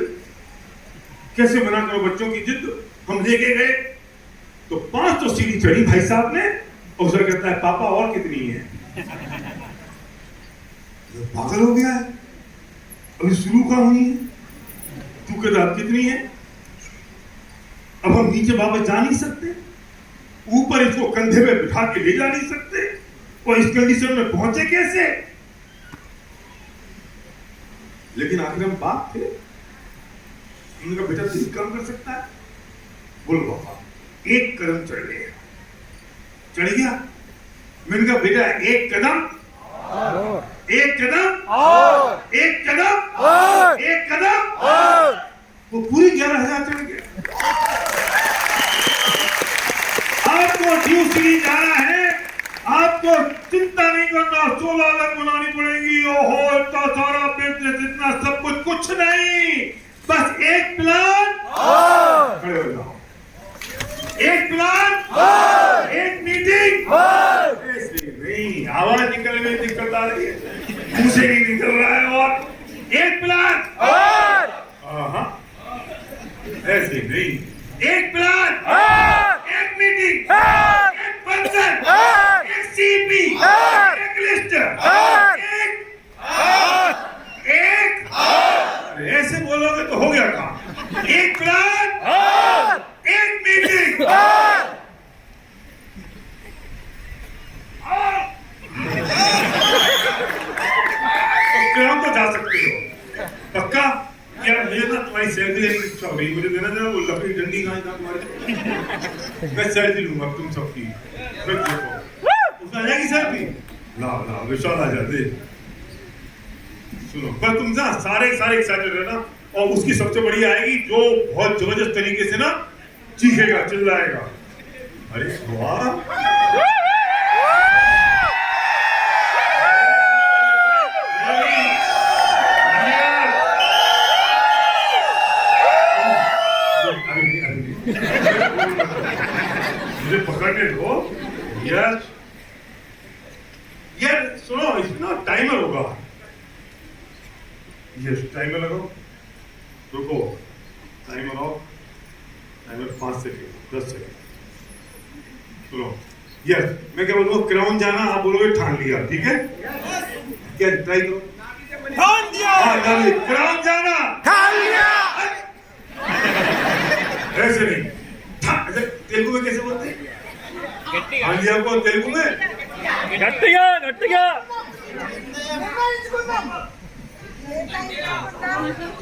Speaker 1: कैसे मना करो बच्चों की जिद। हम लेके गए तो 500 सीढ़ी चढ़ी भाई साहब ने। और सर कहता है पापा और कितनी है? पागल हो गया है, अभी शुरू का हुई है, तू कहता कितनी है? अब हम नीचे वापस जा नहीं सकते, ऊपर इसको कंधे पे बिठा के ले जा नहीं सकते, और इस कंडीशन में पहुंचे कैसे? लेकिन आखिर हम बाप थे। उनका बेटा तो काम कर सकता है। बोलो पापा, एक कदम चढ़ गया, चढ़ गया। मैंने कहा बेटा एक कदम, एक कदम, एक कदम, एक कदम। वो पूरी 11,000 चढ़ गया। आपको ड्यू सीरीज जाना है, आपको चिंता नहीं करना, 16 लाख बनानी पड़ेगी। ओहो, इतना सारा बिजनेस, इतना सब कुछ नहीं, बस एक प्लान। खड़े हो जाओ। एक प्लान, एक मीटिंग। नहीं, आवाज निकल में दिक्कत आ रही है, मुंह से नहीं निकल रहा है। और एक प्लान, ऐसे नहीं, एक प्लान, एक मीटिंग, एक फंक्शन, एक सीपी, एक लिस्ट, एक ऐसे बोलोगे तो हो गया काम। एक प्लान, एक मीटिंग। तो जा सकते हो पक्का? यार मुझे ना तुम्हारी सैलरी लेने की इच्छा हो रही, मुझे देना जरा वो लकड़ी डंडी कहाँ था तुम्हारी? मैं सैलरी लूंगा तुम सबकी। उसमें आ जाएगी सैलरी? लाओ लाओ, विशाल आ जाते। सुनो, पर तुम ना सारे एक्साइटेड रहना, और उसकी सबसे बड़ी आएगी जो बहुत जबरदस्त तरीके से ना चीखेगा, चिल्लाएगा। अरे वाह, मुझे पकड़ने दो। यार सुनो, इसमें ना टाइमर होगा। यस, टाइमर लगाओ। रुको, timer of, timer 5 second, 10 second, चलो। यस, मैं क्या बोलूँ, क्राउन जाना, आप बोलोगे ठान लिया, ठीक है? क्या ट्राई करो, ठान दिया, क्राउन जाना, ठान लिया। ऐसे नहीं, तेलुगु में कैसे बोलते हैं? ठान लिया को तेलुगु में
Speaker 5: గట్టిగా గట్టిగా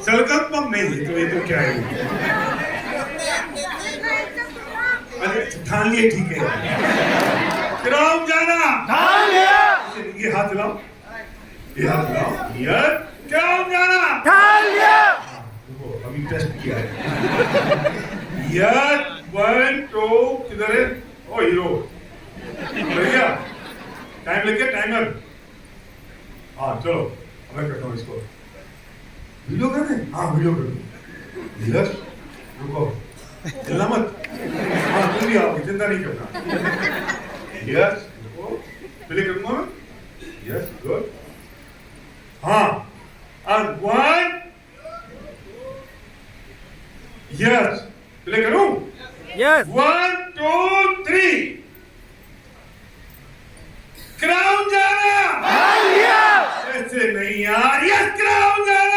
Speaker 1: संकल्पम नहीं है, तो ये तो क्या है? अरे ठान लिए, ठीक है। क्राउन जाना, ठान लिया। ये हाथ हिलाओ, ये हाथ हिलाओ, यार क्राउन जाना, ठान लिया। देखो अभी टेस्ट किया है। यार 1 2 किधर है? ओ हीरो भैया, टाइम लग गया, टाइमर। हाँ चलो, मैं करता हूँ इसको। वीडियो कर दे, हाँ वीडियो कर दो। धीरज रुको, हिलना मत। हाँ तुम भी आओ, चिंता नहीं करना। यस रुको, प्ले करूँगा मैं। Yes good. हाँ and 1 यस, प्ले करूँ?
Speaker 5: yes
Speaker 1: 1 2 3 क्राउन जाना, ऐसे नहीं यार, यस क्राउन जाना।